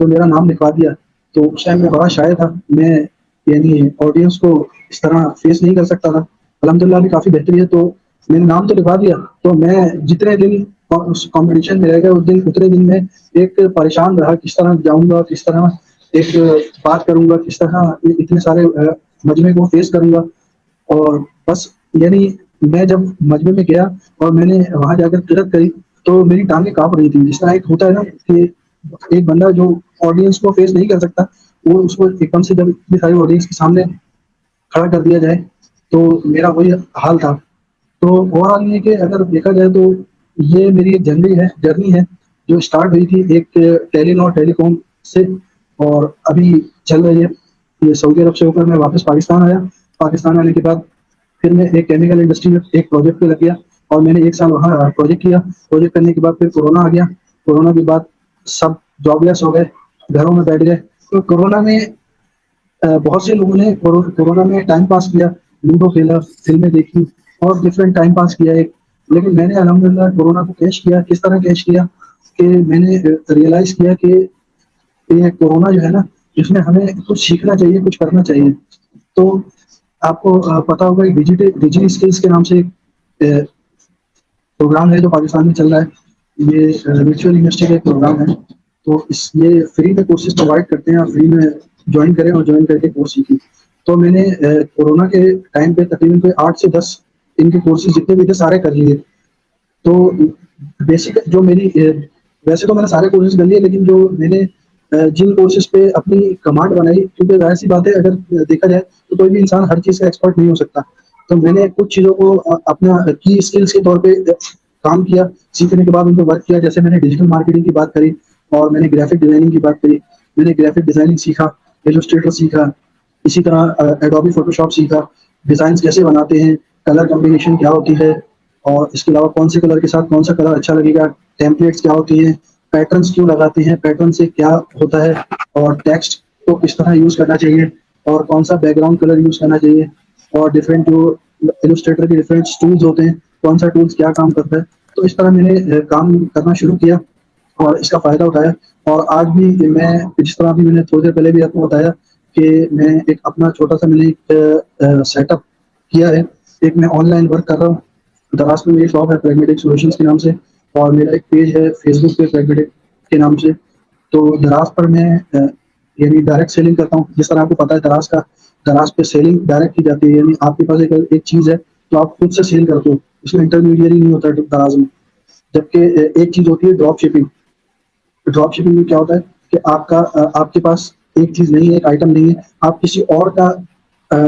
تو میرا نام لکھوا دیا. تو اس ٹائم میں بڑا شاعر تھا. میں یعنی آڈینس کو اس طرح فیس نہیں کر سکتا تھا. الحمدللہ بھی کافی بہتری ہے. تو میں نے نام تو لکھوا دیا. تو میں جتنے دن اس کمپٹیشن میں رہ گیا اتنے دن میں ایک پریشان رہا کس طرح جاؤں گا، کس طرح ایک بات کروں گا، کس طرح اتنے سارے مجمع کو فیس کروں گا. اور بس یعنی میں جب مجمع میں گیا اور میں نے وہاں جا کر قرات کری تو میری ٹانگیں کانپ رہی تھی. جس طرح ایک ہوتا ہے نا کہ ایک بندہ جو آڈینس کو فیس نہیں کر سکتا وہ اس کو ایک دم سے جب اتنی ساری آڈینس کے سامنے کھڑا کر دیا جائے تو میرا وہی حال تھا. تو اوور آل یہ کہ اگر دیکھا جائے تو یہ میری ایک جرنی ہے جو اسٹارٹ ہوئی تھی ایک ٹیلی نار ٹیلی کام سے اور ابھی چل رہی ہے. یہ سعودی عرب سے ہو کر میں واپس پاکستان آیا. پاکستان آنے کے بعد پھر میں ایک کیمیکل انڈسٹری میں ایک پروجیکٹ پہ لگ گیا اور میں نے 1 سال وہاں پروجیکٹ کیا. پروجیکٹ کرنے کے بعد پھر کورونا آ گیا. کورونا کے بعد سب جاب لیس ہو گئے، گھروں میں بیٹھ گئے. تو کورونا میں بہت سے لوگوں نے کورونا میں ٹائم پاس کیا، لوڈو کھیلا، فلمیں دیکھی اور ڈفرینٹ ٹائم پاس کیا ایک. لیکن میں نے الحمدللہ کورونا کو کیش کیا. کس طرح کیش کیا کہ میں نے ریئلائز کیا کہ یہ کورونا جو ہے نا اس میں ہمیں کچھ سیکھنا چاہیے، کچھ کرنا چاہیے. تو آپ کو پتا ہوگا ڈیجیٹل اسکلس کے نام سے ایک پروگرام ہے جو پاکستان میں چل رہا ہے. یہ ورچوئل یونیورسٹی کا ایک پروگرام ہے. تو یہ فری میں کورسز پرووائڈ کرتے ہیں. آپ فری میں جوائن کریں اور جوائن کر کے کورس سیکھیں. تو میں نے کورونا کے ٹائم پہ تقریباً کوئی 8 سے 10 ان کے کورسز جتنے بھی تھے سارے کر لیے. تو بیسک جو میری ویسے تو میں نے سارے کورسز کر لیے لیکن جو میں نے جن کورسز پہ اپنی کمانڈ بنائی، کیونکہ ظاہر سی بات ہے اگر دیکھا جائے تو کوئی بھی انسان ہر چیز کا ایکسپرٹ نہیں ہو سکتا. تو میں نے کچھ چیزوں کو اپنا کی اسکلس کے طور پہ کام کیا. سیکھنے کے بعد ان کو ورک کیا. جیسے میں نے ڈیجیٹل مارکیٹنگ کی بات کری اور میں نے گرافک ڈیزائننگ کی بات کری. میں نے گرافک ڈیزائننگ سیکھا، ایلوسٹریٹر سیکھا، اسی طرح ایڈوبی فوٹو شاپ سیکھا. ڈیزائنس کیسے بناتے ہیں، کلر کمبینیشن کیا ہوتی ہے اور اس کے علاوہ کون سے کلر کے ساتھ کون سا کلر اچھا لگے گا، ٹیمپلیٹس کیا ہوتی ہیں، پیٹرنس کیوں لگاتے ہیں، پیٹرن سے کیا ہوتا ہے اور ٹیکسٹ کو کس طرح یوز کرنا چاہیے اور کون سا بیک گراؤنڈ کلر یوز کرنا چاہیے اور ڈفرینٹ جو ایلوسٹریٹر کے ڈفرینٹ ٹولز ہوتے ہیں کون سا ٹولز کیا کام کرتا ہے. تو اس طرح میں نے کام کرنا شروع کیا اور اس کا فائدہ اٹھایا. اور آج بھی میں جس طرح بھی میں نے تھوڑی دیر پہلے بھی آپ کو بتایا کہ میں ایک اپنا چھوٹا سا میں نے ایک سیٹ اپ کیا ہے. ایک میں آن لائن ورک کر رہا ہوں. دراصل میں میری شاپ ہے پریگمیٹک سولوشنز کے نام سے اور میرا ایک پیج ہے فیس بک پہ پریگمیٹک کے نام سے. تو دراز پر میں یعنی ڈائریکٹ سیلنگ کرتا ہوں. جس طرح آپ کو پتا ہے دراز پہ سیلنگ ڈائریکٹ کی جاتی ہے. یعنی آپ کے پاس ایک چیز ہے تو آپ خود سے سیل کرتے ہو، اس میں انٹرمیڈیری نہیں ہوتا دراز میں. جبکہ ایک چیز ہوتی ہے ڈراپ شپنگ. ڈراپ شپنگ میں کیا ہوتا ہے کہ آپ کے پاس ایک چیز نہیں ہے، ایک آئٹم نہیں ہے، آپ کسی اور کا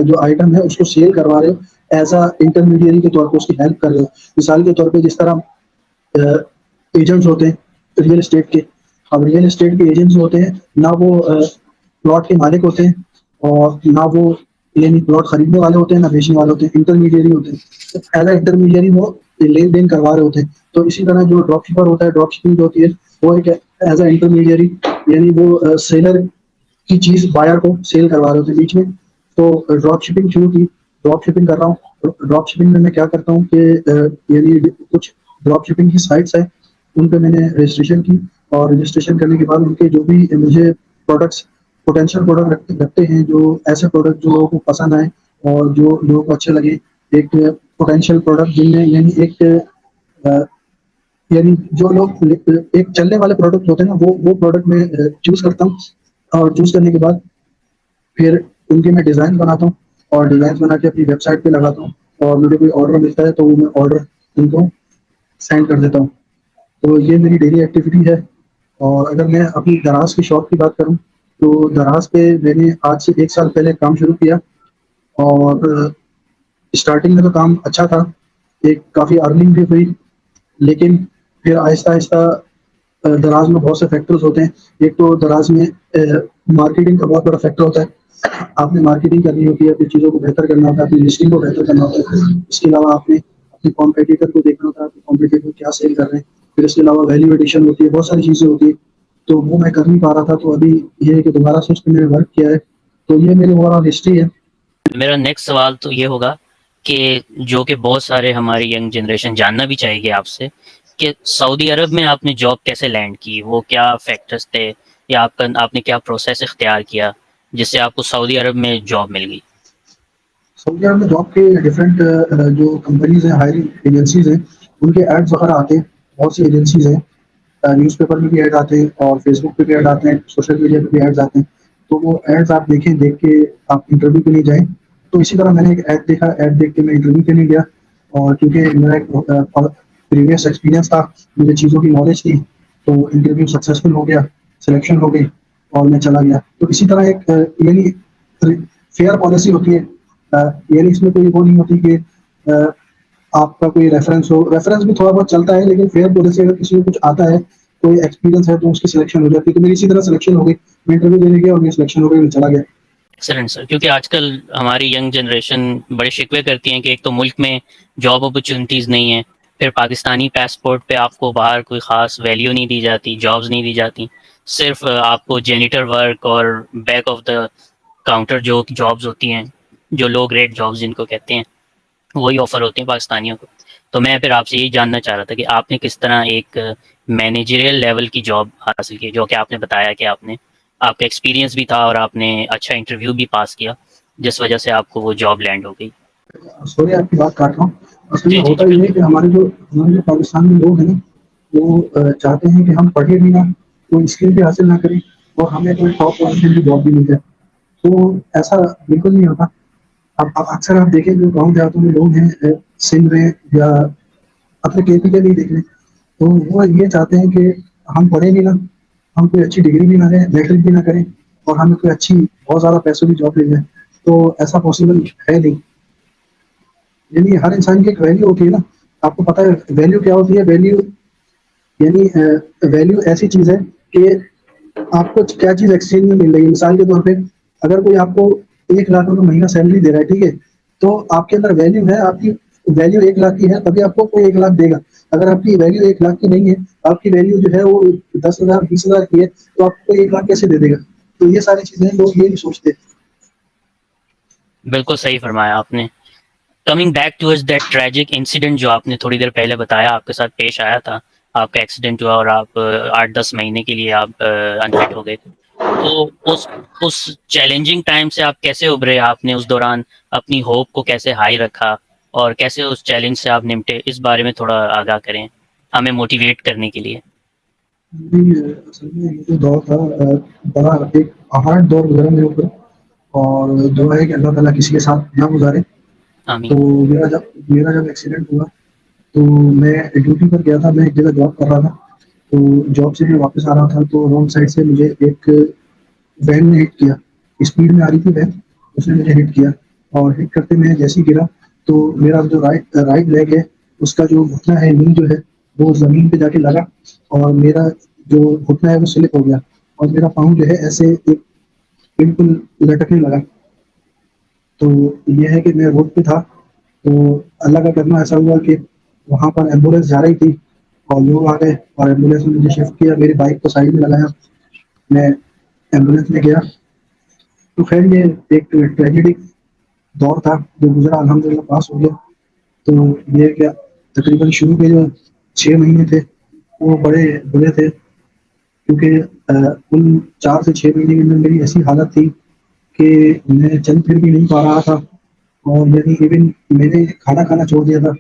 جو آئٹم ہے اس کو سیل کروا رہے ہو ایز اے انٹرمیڈیری کے طور پہ اس کی ہیلپ کر رہے ہو. مثال کے طور پہ جس طرح ایجنٹس ہوتے ہیں ریئل اسٹیٹ کے. اب ریئل اسٹیٹ کے ایجنٹس ہوتے ہیں نہ وہ پلاٹ کے مالک ہوتے ہیں اور نہ وہ یعنی پلاٹ خریدنے والے ہوتے ہیں نہ بیچنے والے ہوتے ہیں، انٹرمیڈیری ہوتے ہیں. ایز اے انٹرمیڈیری وہ لین دین کروا رہے ہوتے ہیں. تو اسی طرح جو ڈراپ شپر ہوتا ہے، ڈراپ شپنگ جو ہوتی ہے وہ ایک ایز اے انٹرمیڈیری یعنی وہ سیلر کی چیز بائر کو سیل کروا رہے ہوتے بیچ میں. تو ڈراپ شپنگ شروع کی. ڈراپ شپنگ کر رہا ہوں. ڈراپ شپنگ میں کیا کرتا ہوں کہ یعنی کچھ ڈراپ شپنگ کی سائٹس ہیں ان پہ میں نے رجسٹریشن کی, اور رجسٹریشن کرنے کے بعد ان کے جو بھی مجھے پروڈکٹس پوٹینشیل پروڈکٹ رکھتے ہیں, جو ایسے پروڈکٹ جو لوگوں کو پسند آئے اور جو لوگوں کو اچھے لگے, ایک پوٹینشیل پروڈکٹ جن میں یعنی ایک یعنی جو لوگ ایک چلنے والے پروڈکٹ ہوتے ہیں نا, وہ پروڈکٹ میں چوز کرتا ہوں. اور چوز کرنے کے بعد پھر ان کے میں ڈیزائن بناتا ہوں, اور ڈیزائن بنا کے اپنی ویب سائٹ پہ لگاتا ہوں, اور مجھے کوئی آرڈر ملتا ہے تو وہ میں آرڈر ان کو سینڈ کر دیتا ہوں. تو یہ میری ڈیلی ایکٹیویٹی ہے. اور اگر میں اپنی دراز کی شاپ کی بات کروں تو دراز پہ میں نے آج سے 1 سال پہلے کام شروع کیا, اور اسٹارٹنگ میں تو کام اچھا تھا, ایک کافی ارننگ بھی ہوئی, لیکن پھر آہستہ آہستہ دراز میں بہت سے فیکٹرز ہوتے ہیں. ایک تو دراز میں مارکیٹنگ کا بہت بڑا فیکٹر ہوتا ہے. آپ نے مارکیٹنگ کرنی ہوتی ہے, اپنی چیزوں کو بہتر کرنا ہوتا ہے, اپنی لسٹنگ کو بہتر کرنا ہوتا ہے. اس کے علاوہ آپ نے اپنے کمپیٹیٹر کو دیکھنا ہوتا ہے, اپنے کمپیٹیٹر کیا سیل کر رہے ہیں. پھر اس کے علاوہ ویلیو ایڈیشن ہوتی ہے, بہت ساری چیزیں ہوتی ہیں. تو وہ میں کر نہیں پا رہا تھا, تو ابھی یہ ہے کہ دوبارہ سے اس پہ میں نے ورک کیا ہے. تو یہ میری اوور آل ہسٹری ہے. میرا نیکسٹ سوال تو یہ ہوگا کہ جو کہ بہت سارے ہماری ینگ جنریشن جاننا بھی چاہیے گی آپ سے, کہ سعودی عرب میں آپ نے جاب کیسے لینڈ کی, وہ کیا فیکٹرز تھے, یا آپ نے کیا پروسیس اختیار کیا جس سے آپ کو سعودی عرب میں جاب مل گئی؟ سعودی عرب میں جاب کے ڈفرینٹ جو کمپنیز ہیں, ہائرنگ ایجنسیز ہیں, ان کے ایڈس وغیرہ آتے ہیں. بہت سی ایجنسیز ہیں, نیوز پیپر میں بھی ایڈ آتے ہیں, اور فیس بک پہ بھی ایڈ آتے ہیں, سوشل میڈیا پہ بھی ایڈز آتے ہیں. تو وہ ایڈز آپ دیکھیں, دیکھ کے آپ انٹرویو کے لیے جائیں. تو اسی طرح میں نے ایک ایڈ دیکھا, ایڈ دیکھ کے میں انٹرویو کے لیے گیا, اور کیونکہ میرا ایک پریویس ایکسپیرینس تھا, مجھے چیزوں کی نالج تھی, تو انٹرویو سکسیزفل ہو گیا, سلیکشن ہو گئی, اور میں چلا گیا. تو اسی طرح ایک یعنی فیئر پالیسی ہوتی ہے, یعنی اس میں کوئی وہ نہیں ہوتی کہ آپ کا کوئی ریفرنس ہو. ریفرنس بھی تھوڑا بہت چلتا ہے, لیکن فیئر پالیسی اگر کسی کو کچھ آتا ہے, کوئی ایکسپیرینس ہے, تو اس کی سلیکشن ہو جاتی ہے. تو میری اسی طرح سلیکشن ہو گئی, میں انٹرویو دینے گیا اور میری سلیکشن ہو گئی, میں چلا گیا. ایکسلنٹ سر. کیونکہ آج کل ہماری ینگ جنریشن بڑے شکوے کرتی ہیں کہ ایک تو ملک میں جاب اپرچونیٹیز نہیں ہیں, پھر پاکستانی پاسپورٹ پہ آپ کو باہر کوئی خاص ویلیو نہیں دی جاتی, جابز نہیں دی جاتی, صرف آپ کو جینیٹر ورک اور بیک آف دا کاؤنٹر جو جابز ہوتی ہیں, جو لو گریڈ جابز جن کو کہتے ہیں, وہی آفر ہوتے ہیں پاکستانیوں کو. تو میں پھر آپ سے یہی جاننا چاہ رہا تھا کہ آپ نے کس طرح ایک مینیجریل لیول کی جاب حاصل کی, جو کہ آپ نے بتایا کہ آپ کا ایکسپیرینس بھی تھا اور آپ نے اچھا انٹرویو بھی پاس کیا, جس وجہ سے آپ کو وہ جاب لینڈ ہو گئی. سوری آپ کی بات کاٹ رہا ہوں. اصل میں جی جی ہوتا جی یہ ہے بالکل. کہ ہمارے جو پاکستان میں لوگ ہیں نا, وہ چاہتے ہیں کہ ہم پڑھے بھی نہ, کوئی اسکل بھی حاصل نہ کریں, اور ہمیں کوئی ٹاپ پوزیشن کی جاب بھی مل جائے. تو ایسا بالکل نہیں ہوتا. اب اکثر آپ دیکھیں جو گاؤں دیہاتوں میں لوگ ہیں, سندھ میں یا اپنے کے پی کے نہیں دیکھ لیں, تو وہ یہ چاہتے ہیں کہ ہم پڑھیں بھی نہ, ہم کوئی اچھی ڈگری بھی نہ لیں, میٹرک بھی نہ کریں, اور ہمیں کوئی اچھی بہت زیادہ پیسوں کی جاب مل جائے. تو ایسا پاسبل ہے نہیں. یعنی ہر انسان کی ایک ویلیو ہوتی ہے نا. آپ کو پتا ہے ویلیو کیا ہوتی ہے؟ ویلیو یعنی ویلیو ایسی چیز ہے کہ آپ کو کیا چیز ایکسچینج میں مل رہی ہے. مثال کے طور پہ اگر کوئی آپ کو 1 لاکھ روپے مہینہ سیلری دے رہا ہے, ٹھیک ہے, تو آپ کے اندر ویلیو ہے, آپ کی ویلیو 1 لاکھ کی ہے, تبھی آپ کو کوئی 1 لاکھ دے گا. اگر آپ کی ویلیو 1 لاکھ کی نہیں ہے, آپ کی ویلیو جو ہے وہ 10,000 20,000 کی ہے, تو آپ کو 1 لاکھ کیسے دے دے گا؟ تو یہ ساری چیزیں لوگ یہ نہیں سوچتے. بالکل صحیح فرمایا آپ نے. Coming back to that tragic incident جو آپ نے تھوڑی دیر پہلے بتایا آپ کے ساتھ پیش آیا تھا, آپ کا ایکسیڈنٹ ہوا اور آپ 8-10 مہینے کے لیے آپ انفٹ ہو گئے تھے. تو اس چیلنجنگ ٹائم سے آپ کیسے ابھرے؟ آپ نے اس دوران اپنی ہوپ کو کیسے ہائی رکھا, اور کیسے اس چیلنج سے آپ نمٹے؟ اس بارے میں تھوڑا آگاہ کریں ہمیں موٹیویٹ کرنے کے لیے. اصل میں یہ جو دور تھا, بڑا ایک ہارڈ دور گزرا میرے اوپر, اور دعا ہے کہ اللہ تعالیٰ کسی کے ساتھ نہ گزارے. تو آمین. میرا جب ایکسیڈنٹ ہوا تو میں ڈیوٹی پر گیا تھا, میں ایک جگہ جاب کر رہا تھا. تو جاب سے میں واپس آ رہا تھا, تو رانگ سائڈ سے مجھے ایک وین نے ہٹ کیا. اسپیڈ میں آ رہی تھی وین, اس نے مجھے ہٹ کیا, اور ہٹ کرتے میں جیسے ہی گرا تو میرا جو رائٹ لیگ ہے, اس کا جو گھٹنا ہے, نی جو ہے, وہ زمین پہ جا کے لگا, اور میرا جو گھٹنا ہے وہ سلپ ہو گیا, اور میرا پاؤں جو ہے ایسے ایک بالکل لٹکنے لگا. تو یہ ہے کہ میں روڈ پہ تھا, تو اللہ کا کرنا ایسا ہوا کہ وہاں پر ایمبولینس جا رہی تھی, اور لوگ آ گئے اور ایمبولینس میں مجھے شفٹ کیا, میری بائک کو سائڈ میں لگایا, میں ایمبولینس میں گیا. تو خیر یہ ایک ٹریجڈی دور تھا جو گزرا, الحمدللہ پاس ہو گیا. تو یہ کیا تقریباً شروع کے جو 6 مہینے تھے وہ بڑے برے تھے, کیونکہ ان 4 سے 6 مہینے کے اندر میری ایسی حالت تھی کہ میں چل پھر بھی نہیں پا رہا تھا. اور یعنی ایون میں نے کھانا کھانا چھوڑ دیا تھا,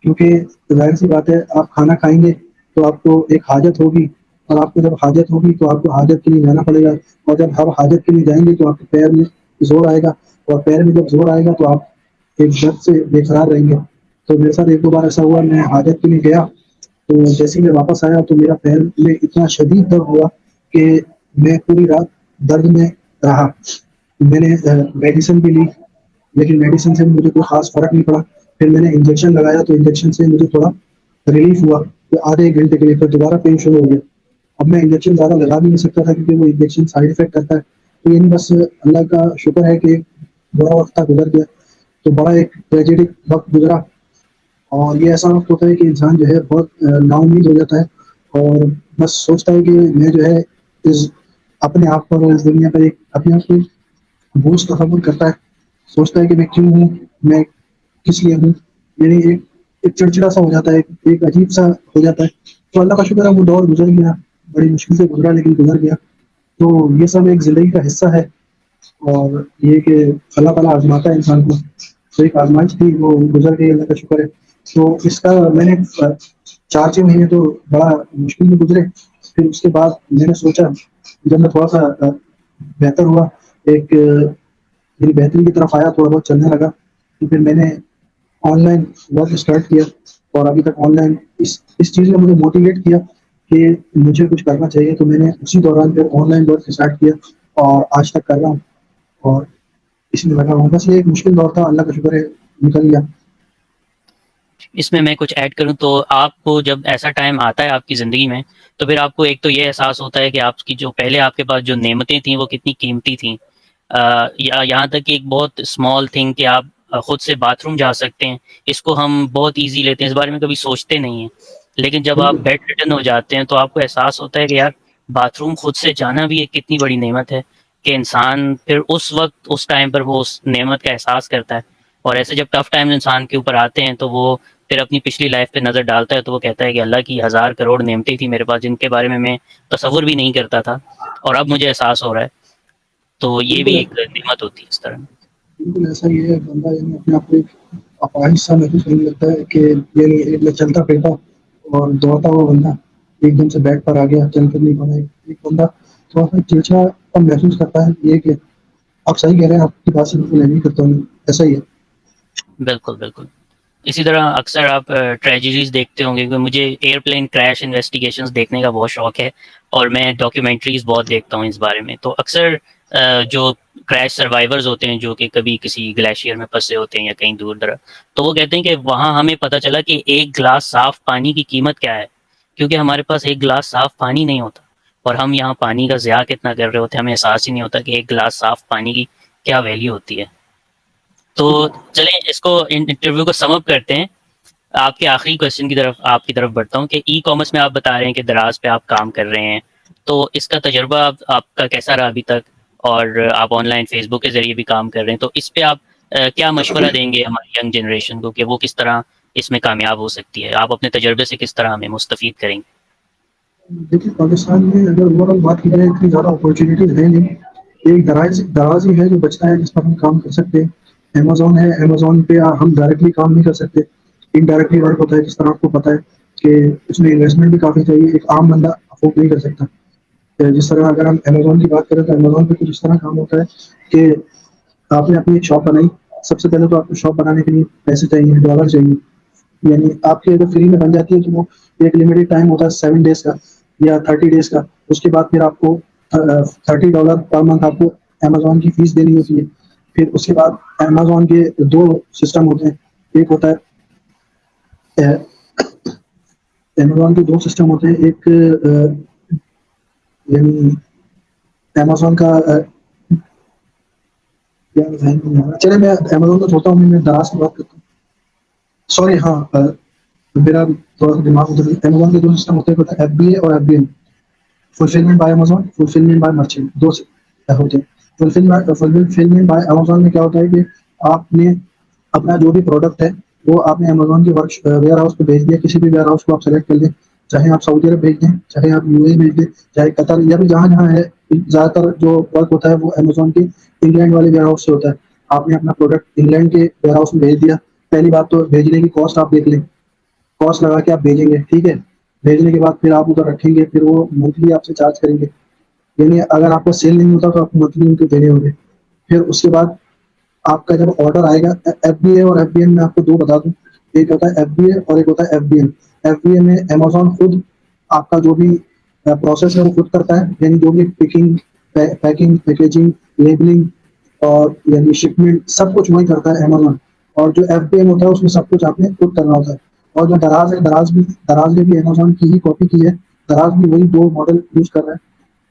کیونکہ ظاہر سی بات ہے آپ کھانا کھائیں گے تو آپ کو ایک حاجت ہوگی, اور آپ کو جب حاجت ہوگی تو آپ کو حاجت کے لیے جانا پڑے گا, اور جب ہم حاجت کے لیے جائیں گے تو آپ کے پیر میں زور آئے گا, اور پیر میں جب زور آئے گا تو آپ ایک درد سے بے قرار رہیں گے. تو میرے ساتھ ایک دو بار ایسا ہوا, میں حاجت کے لیے گیا تو جیسے ہی میں واپس آیا تو میرا پیر میں اتنا شدید درد ہوا کہ میں پوری رات درد میں رہا. میں نے میڈیسن بھی لی, لیکن میڈیسن سے مجھے کوئی خاص فرق نہیں پڑا. پھر میں نے انجیکشن لگایا تو انجیکشن سے مجھے تھوڑا ریلیف ہوا, تو آدھے ایک گھنٹے کے لیے پھر دوبارہ پین شروع ہو گیا. اب میں انجیکشن زیادہ لگا بھی نہیں سکتا تھا کیونکہ وہ انجیکشن سائڈ افیکٹ کرتا ہے. تو یعنی بس اللہ کا شکر ہے کہ برا وقت تھا گزر گیا. تو بڑا ایک ٹریجیڈک وقت گزرا, اور یہ ایسا وقت ہوتا ہے کہ انسان جو ہے بہت نا امید ہو جاتا ہے اور بس سوچتا ہے کہ میں جو ہے اس اپنے آپ پر اس دنیا پر ایک اپنے آپ کو بوجھ تصور کرتا ہے, سوچتا ہے کہ میں کیوں ہوں, میں کس لیے ہوں. یعنی ایک چڑچڑا سا ہو جاتا ہے, ایک عجیب سا ہو جاتا ہے. تو اللہ کا شکر ہے وہ دور گزر گیا, بڑی مشکل سے گزرا لیکن گزر گیا. تو یہ سب ایک زندگی کا حصہ ہے, اور یہ کہ اللہ تعالیٰ آزماتا ہے انسان کو. تو ایک آزمائش تھی وہ گزر گئی, اللہ کا شکر ہے. تو اس کا میں نے 4 6 مہینے تو بڑا مشکل میں گزرے. پھر اس کے بعد میں نے سوچا, جب میں تھوڑا سا بہتر ہوا, ایک میری بہتری کی طرف آیا, تھوڑا بہت چلنے لگا, تو پھر میں نے آن لائن ورک اسٹارٹ کیا. اور ابھی تک آن لائن اس چیز نے مجھے موٹیویٹ کیا کہ مجھے کچھ کرنا چاہیے. تو میں نے اسی دوران پھر آن لائن ورک اسٹارٹ کیا اور آج تک کر رہا ہوں, اور اس میں لگا ہوں. بس یہ ایک مشکل دور تھا, اللہ کا شکر ہے نکل گیا. اس میں کچھ ایڈ کروں تو آپ کو جب ایسا ٹائم آتا ہے آپ کی زندگی میں, تو پھر آپ کو ایک تو یہ احساس ہوتا ہے کہ آپ کی جو پہلے آپ کے پاس جو نعمتیں تھیں وہ کتنی قیمتی تھیں. یہاں تک کہ ایک بہت اسمال تھنگ کہ آپ خود سے باتھ روم جا سکتے ہیں, اس کو ہم بہت ایزی لیتے ہیں, اس بارے میں کبھی سوچتے نہیں ہیں. لیکن جب آپ بالکل بیڈ ریٹن ہو جاتے ہیں تو آپ کو احساس ہوتا ہے کہ یار باتھ روم خود سے جانا بھی ایک کتنی بڑی نعمت ہے, کہ انسان پھر اس وقت اس ٹائم پر وہ اس نعمت کا احساس کرتا ہے. اور ایسے جب ٹف ٹائم انسان کے اوپر آتے ہیں تو وہ پھر اپنی پچھلی لائف پہ نظر ڈالتا ہے, تو وہ کہتا ہے کہ اللہ کی 1000 کروڑ نعمتیں تھیں میرے پاس, جن کے بارے میں تصور بھی نہیں کرتا تھا, اور اب مجھے احساس ہو رہا ہے. تو یہ بھی بالکل ایک نعمت ہوتی ہے اس طرح. بالکل ایسا ہی ہے. بندہ یعنی اپنے آپ کو ایک اپاہج سا محسوس کرنے لگتا ہے کہ یعنی میں چلتا پھرتا اور دوڑتا ہوا بندہ ایک دم سے بیٹ پر آ گیا, چل کر نہیں پا. ایک بندہ تھوڑا سا چڑچڑا محسوس کرتا ہے. یہ کہ آپ صحیح کہہ رہے ہیں, آپ کی بات سے بالکل ایگری کرتا ہوں, ایسا ہی ہے. بالکل بالکل. اسی طرح اکثر آپ ٹریجڈیز دیکھتے ہوں گے, کیونکہ مجھے ایئر پلین کریش انویسٹیگیشنز دیکھنے کا بہت شوق ہے, اور میں ڈاکیومنٹریز بہت دیکھتا ہوں اس بارے میں. تو اکثر جو کریش سروائیورز ہوتے ہیں جو کہ کبھی کسی گلیشیئر میں پھنسے ہوتے ہیں یا کہیں دور دراز, تو وہ کہتے ہیں کہ وہاں ہمیں پتہ چلا کہ ایک گلاس صاف پانی کی قیمت کیا ہے, کیونکہ ہمارے پاس ایک گلاس صاف پانی نہیں ہوتا, اور ہم یہاں پانی کا ضیاع کتنا کر رہے ہوتے ہیں, ہمیں احساس ہی نہیں ہوتا کہ ایک گلاس صاف پانی کی کیا ویلیو ہوتی ہے. تو چلیں اس کو انٹرویو کو سم اپ کرتے ہیں. آپ کے آخری کویشچن کی طرف آپ کی طرف بڑھتا ہوں کہ ای کامرس میں آپ بتا رہے ہیں کہ دراز پہ آپ کام کر رہے ہیں, تو اس کا تجربہ آپ کا کیسا رہا ابھی تک, اور آپ آن لائن فیس بک کے ذریعے بھی کام کر رہے ہیں, تو اس پہ آپ کیا مشورہ دیں گے ہماری ینگ جنریشن کو کہ وہ کس طرح اس میں کامیاب ہو سکتی ہے؟ آپ اپنے تجربے سے کس طرح ہمیں مستفید کریں گے؟ دیکھیے پاکستان میں اگر اوور آل بات کی جائے اتنی زیادہ اپارچونیٹیز ہیں نہیں. ایک دراز ہی ہے جو بچتا ہے جس پر ہم کام کر سکتے ہیں. امیزون ہے, امیزون پہ ہم ڈائریکٹلی کام نہیں کر سکتے, انڈائریکٹلی ورک ہوتا ہے. جس طرح آپ کو پتا ہے کہ اس میں انویسٹمنٹ بھی کافی چاہیے, ایک عام بندہ افورڈ نہیں کر سکتا. جس طرح اگر ہم امیزون کی بات کریں تو امیزون پہ کچھ اس طرح کام ہوتا ہے کہ آپ نے اپنی ایک شاپ بنائی. سب سے پہلے تو آپ کو شاپ بنانے کے لیے پیسے چاہیے, ڈالر چاہیے. یعنی آپ کی اگر فری میں بن جاتی ہے تو وہ ایک لمیٹیڈ ٹائم ہوتا ہے 7 days کا یا 30 days کا. اس کے بعد پھر آپ کو $30 پر منتھ آپ کو امیزون کی فیس دینی ہوتی ہے. پھر اس کے بعد امیزون کے 2 سسٹم ہوتے ہیں. ایک ہوتا ہے امیزون کے 2 سسٹم ہوتے ہیں. ایک یعنی امیزون کا چلے میں امیزون کا چھوڑتا ہوں, میں دراز کی بات کرتا ہوں. سوری, ہاں میرا تھوڑا سا دماغ ادھر. امیزون کے 2 سسٹم ہوتے ہیں, ایف بی اے اور F B M. Fulfilment by Amazon, fulfilment by merchant, دو سے ہوتے ہیں. فلفلمنٹ بائی امیزون میں کیا ہوتا ہے کہ آپ نے اپنا جو بھی پروڈکٹ ہے وہ آپ نے امیزون کی ویئر ہاؤس پہ بھیج دیا. کسی بھی ویئر ہاؤس کو آپ سلیکٹ کر لیں، چاہے آپ سعودی عرب بھیج دیں، چاہے آپ یو اے بھیج دیں، چاہے قطر، یا بھی جہاں جہاں ہے. زیادہ تر جو ورک ہوتا ہے وہ امیزون کی انگلینڈ والے ویئر ہاؤس سے ہوتا ہے. آپ نے اپنا پروڈکٹ انگلینڈ کے ویئر ہاؤس میں بھیج دیا. پہلی بات تو بھیجنے کی کاسٹ آپ دیکھ لیں، کاسٹ لگا کے آپ بھیجیں گے. ٹھیک ہے، بھیجنے کے بعد پھر آپ ادھر رکھیں گے، پھر وہ منتھلی آپ سے چارج کریں گے. یعنی اگر آپ کو سیل نہیں ہوتا تو آپ کو منتھلی ان کو دینے ہوں گے. پھر اس کے بعد آپ کا جب آرڈر آئے گا، ایف بی اے اور ایف بی این میں آپ کو دو بتا دوں. ایک ہوتا ہے ایف بی اے اور ایک ہوتا ہے F B N. F B A میں امیزون خود آپ کا جو بھی پروسیس ہے وہ خود کرتا ہے. یعنی جو بھی پیکنگ، پیکنگ، پیکیجنگ، لیبلنگ اور یعنی شپمنٹ، سب کچھ وہی کرتا ہے امیزون. اور جو ایف بی این ہوتا ہے اس میں سب کچھ آپ نے خود کرنا ہوتا ہے. اور جو دراز ہے، دراز نے بھی امیزون کی ہی کاپی کی ہے. دراز بھی وہی دو ماڈل یوز کر رہا ہے.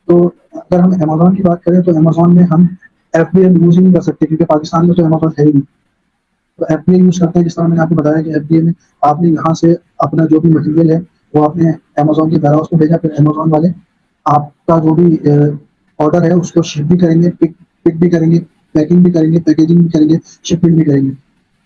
تو اگر ہم امیزون کی بات کریں تو امیزون میں ہم ایف بی این یوز ہی نہیں کر سکتے، کیونکہ پاکستان میں تو امیزون ہے ہی نہیں. تو ایف بی این یوز کرتے ہیں. جس طرح میں نے آپ کو بتایا کہ ایف بی این میں آپ نے یہاں سے اپنا جو بھی مٹیریل ہے وہ آپ نے امیزون کے ویئر ہاؤس میں بھیجا. پھر امیزون والے آپ کا جو بھی آرڈر ہے اس کو شپ بھی کریں گے، پک بھی کریں گے، پیکنگ بھی کریں گے، پیکیجنگ بھی کریں گے، شپنگ بھی کریں گے.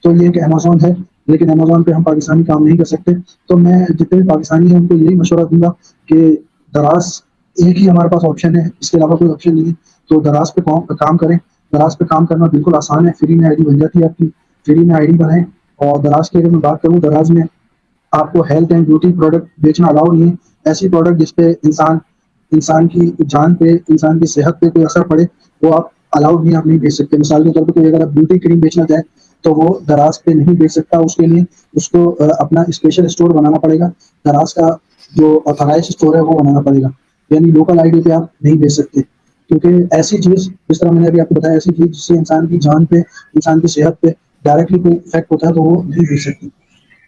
تو یہ ایک امیزون ہے. لیکن امیزون پہ ہم پاکستانی کام نہیں کر سکتے. تو میں جتنے بھی پاکستانی ہیں ان کو یہی مشورہ دوں گا کہ دراز ایک ہی ہمارے پاس آپشن ہے، اس کے علاوہ کوئی آپشن نہیں ہے. تو دراز پہ کام کریں. دراز پہ کام کرنا بالکل آسان ہے. فری میں آئی ڈی بن جاتی ہے آپ کی. فری میں آئی ڈی بنائیں. اور دراز کی اگر میں بات کروں، دراز میں آپ کو ہیلتھ اینڈ بیوٹی پروڈکٹ بیچنا الاؤ نہیں ہے. ایسی پروڈکٹ جس پہ انسان کی جان پہ، انسان کی صحت پہ کوئی اثر پڑے، وہ آپ الاؤڈ نہیں، آپ نہیں بیچ سکتے. مثال کے طور پہ کوئی اگر آپ بیوٹی کریم بیچنا چاہیں تو وہ دراز پہ نہیں بیچ سکتا. اس کے لیے اس کو اپنا اسپیشل اسٹور بنانا پڑے گا. دراز کا جو آتھرائز اسٹور ہے وہ بنانا پڑے گا. یعنی لوکل آئی ڈی پہ آپ نہیں بیچ سکتے. کیونکہ ایسی چیز، جس طرح میں نے ابھی آپ کو بتایا، ایسی چیز جس سے انسان کی جان پہ، انسان کی صحت پہ ڈائریکٹلی کوئی افیکٹ ہوتا ہے تو وہ نہیں بیچ سکتے.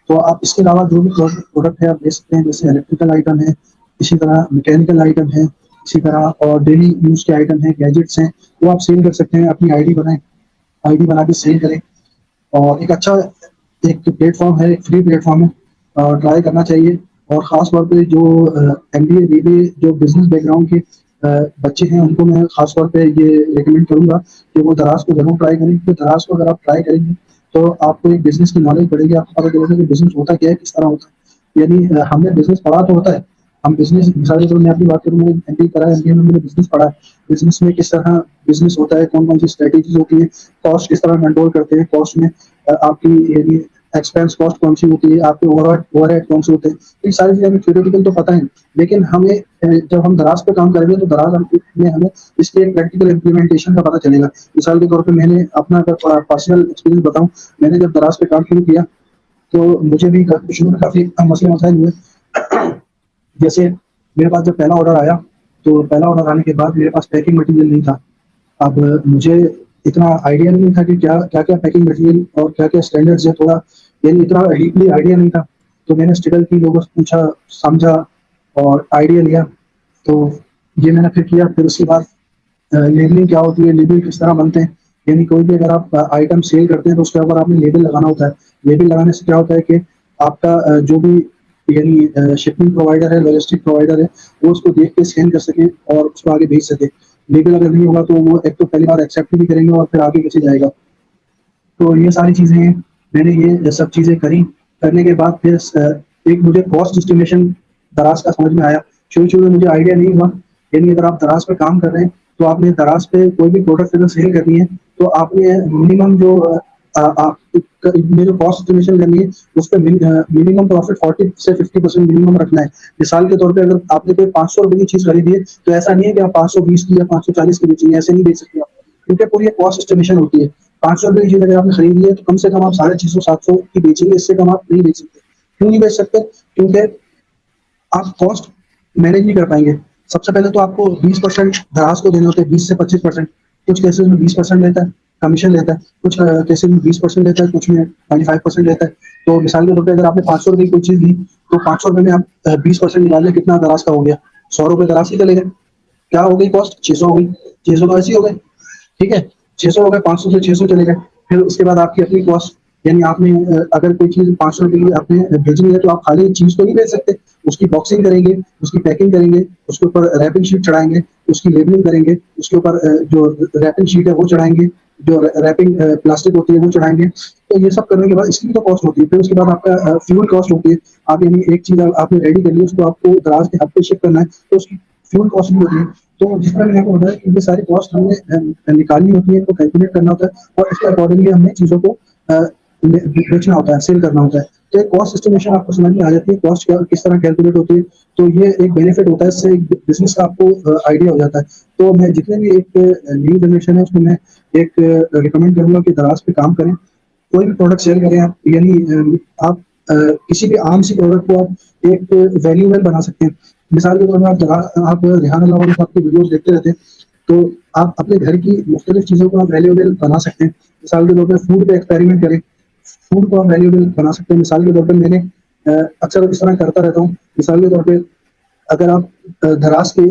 تو آپ اس کے علاوہ جو بھی پروڈکٹ ہے آپ بیچ سکتے ہیں. جیسے الیکٹریکل آئٹم ہے، اسی طرح میکینیکل آئٹم ہے، اسی طرح اور ڈیلی یوز کے آئٹم ہیں، گیجٹس ہیں، وہ آپ سیل کر سکتے ہیں. اپنی آئی ڈی بنائیں، آئی ڈی بنا کے سیل کریں. اور ایک اچھا ایک پلیٹ فارم ہے، ایک فری پلیٹ فارم ہے. ٹرائی کرنا چاہیے. اور خاص طور پہ جو M B A B B A جو بزنس بیک گراؤنڈ کے بچے ہیں، ان کو میں خاص طور پہ یہ ریکمینڈ کروں گا کہ وہ دراز کو ضرور ٹرائی کریں. کیونکہ دراز کو اگر آپ ٹرائی کریں گے تو آپ کو ایک بزنس کی نالج پڑے گی. آپ کو پتا چلے گا کہ بزنس ہوتا کیا ہے، کس طرح ہوتا ہے. یعنی ہم نے بزنس پڑھا تو ہوتا ہے. ہم بزنس، مثال کے میں اپنی بات کروں، میں نے ایم بی اے کرا ہے، ایم بی اے میں میں نے بزنس پڑھا ہے. بزنس میں کس طرح بزنس ہوتا ہے، کون کون سی اسٹریٹجیز ہوتی ہیں، کاسٹ کس طرح کنٹرول کرتے ہیں، کاسٹ میں آپ کی یعنی ایکسپینس کاسٹ کون سی ہوتی ہے، آپ کے اوور ہیڈ کون سے ہوتے ہیں. یہ ساری چیزیں ہمیں تھیوریٹیکل تو پتہ ہے. لیکن ہمیں جب ہم دراز پہ کام کریں گے تو دراز میں ہمیں اس کے پریکٹیکل امپلیمنٹیشن کا پتہ چلے گا. مثال کے طور پہ میں نے اپنا اگر پرسنل ایکسپیرینس بتاؤں، میں نے جب دراز پہ کام شروع کیا تو مجھے بھی شروع میں کافی مسئلے مسائل ہوئے. جیسے میرے پاس جب پہلا آرڈر آیا تو پہلا آرڈر آنے کے بعد میرے پاس پیکنگ مٹیریل نہیں تھا. اب مجھے اتنا آئیڈیا نہیں تھا کہ کیا کیا پیکنگ مٹیریل اور کیا کیا اسٹینڈرڈز ہے. تھوڑا یعنی اتنا ڈیپلی آئیڈیا نہیں تھا. تو میں نے اسٹرگل کی، لوگوں سے پوچھا، سمجھا اور آئیڈیا لیا. تو یہ میں نے پھر کیا. پھر اس کے بعد لیبلنگ کیا ہوتی ہے، لیبل کس طرح بنتے ہیں. یعنی کوئی بھی اگر آپ آئٹم سیل کرتے ہیں تو اس کے اوپر آپ نے لیبل لگانا ہوتا ہے. لیبل لگانے سے کیا ہوتا ہے کہ آپ کا جو بھی یعنی شپنگ پرووائڈر ہے، لاجسٹک پرووائڈر ہے، وہ اس کو دیکھ کے اسکین کر سکے اور اس کو آگے بھیج سکے. لیبل اگر نہیں ہوگا تو وہ ایک تو پہلی بار ایکسیپٹ بھی کریں گے اور پھر آگے کیسے جائے گا. تو یہ ساری چیزیں ہیں. میں نے یہ سب چیزیں کری. کرنے کے بعد پھر ایک مجھے کاسٹ اسٹیمیشن دراز کا سمجھ میں آیا. شروع میں مجھے آئیڈیا نہیں ہوا. یعنی اگر آپ دراز پہ کام کر رہے ہیں تو آپ نے دراز پہ کوئی بھی پروڈکٹ اگر سیل کرنی ہے تو آپ نے منیمم جو کاسٹ اسٹیمیشن کرنی ہے اس پہ منیمم پروفٹ 40 سے 50% منیمم رکھنا ہے. مثال کے طور پہ اگر آپ نے کوئی 500 روپے کی چیز خریدی ہے تو ایسا نہیں ہے کہ آپ 520 کی یا 540 کی بیچیں گے. ایسے نہیں بیچ سکتے آپ، کیونکہ پوری کاسٹ اسٹیمیشن ہوتی ہے. 500 روپے کی چیز اگر آپ نے خریدی ہے تو کم سے کم آپ 650-700 کی بیچیں گے. اس سے کم آپ نہیں بیچ سکتے. کیوں نہیں بیچ سکتے؟ کیونکہ آپ کاسٹ مینیج نہیں کر پائیں گے. سب سے پہلے تو آپ کو 20% دراز کو دینے ہوتے ہیں، 20 سے 25%. کچھ کیسز میں 20% لیتا ہے کمیشن لیتا ہے، کچھ کیسز میں 20% لیتا ہے، کچھ میں 25% لیتا ہے. تو مثال کے طور پہ اگر آپ نے 500 روپے کی کوئی چیز لی تو 500 روپے میں آپ 20% نکال لیں، کتنا دراز کا ہو گیا؟ 100 روپے دراز کے چلے گئے. کیا ہو گئی کاسٹ؟ 600 ہو گئی. 600 تو ایسی ہو گئی. ٹھیک ہے، 600 ہو گئے. 500 سے 600 چلے گئے. پھر اس کے بعد آپ کی اپنی کاسٹ یعنی آپ نے اگر کوئی چیز 500 روپے کی آپ نے بھیجنی ہے تو آپ خالی چیز کو نہیں بھیج سکتے, اس کی باکسنگ کریں گے, اس کی پیکنگ کریں گے, اس کے اوپر ریپنگ شیٹ چڑھائیں گے, اس کی لیبلنگ کریں گے, اس کے اوپر جو ریپنگ شیٹ ہے وہ چڑھائیں گے, جو ریپنگ پلاسٹک ہوتی ہے وہ چڑھائیں گے. تو یہ سب کرنے کے بعد اس کی بھی تو کاسٹ ہوتی ہے. پھر اس کے بعد آپ کا فیول کاسٹ ہوتی ہے. آپ یعنی ایک چیز آپ نے ریڈی کر لی, اس کو آپ کو دراز کے ہفتے شپ کرنا ہے تو اس کی فیول کاسٹ بھی ہوتی ہے. تو جس طرح میں نے بتایا کہ یہ ساری کاسٹ ہم نے نکالنی ہوتی ہے, ان کو کیلکولیٹ کرنا ہوتا ہے اور اس کے اکارڈنگلی ہم نے چیزوں کو بیچنا ہوتا ہے, سیل کرنا ہوتا ہے. تو ایک کاسٹ اسٹیمیشن آپ کو سمجھ میں آ جاتی ہے, کاسٹ کس طرح کیلکولیٹ ہوتی ہے. تو یہ ایک بینیفٹ ہوتا ہے, اس سے ایک بزنس کا آپ کو آئیڈیا ہو جاتا ہے. تو میں جتنے بھی ایک نیو جنریشن ہے اس کو میں ایک ریکمینڈ کروں گا کہ دراز پہ کام کریں, کوئی بھی پروڈکٹ سیل کریں آپ. یعنی آپ کسی بھی عام سی پروڈکٹ کو آپ ایک ویلیوبل بنا سکتے ہیں. مثال کے طور پر آپ ریحان اللہ صاحب کی ویڈیوز دیکھتے رہتے ہیں تو آپ اپنے گھر کی مختلف چیزوں کو آپ ویلیوبل بنا سکتے ہیں. مثال کے طور پہ فوڈ پہ ایکسپیریمنٹ کریں, فوڈ کو آپ ویلیوبل بنا سکتے ہیں. مثال کے طور پہ میں نے اکثر اس طرح کرتا رہتا ہوں. مثال کے طور پہ اگر آپ دراز کے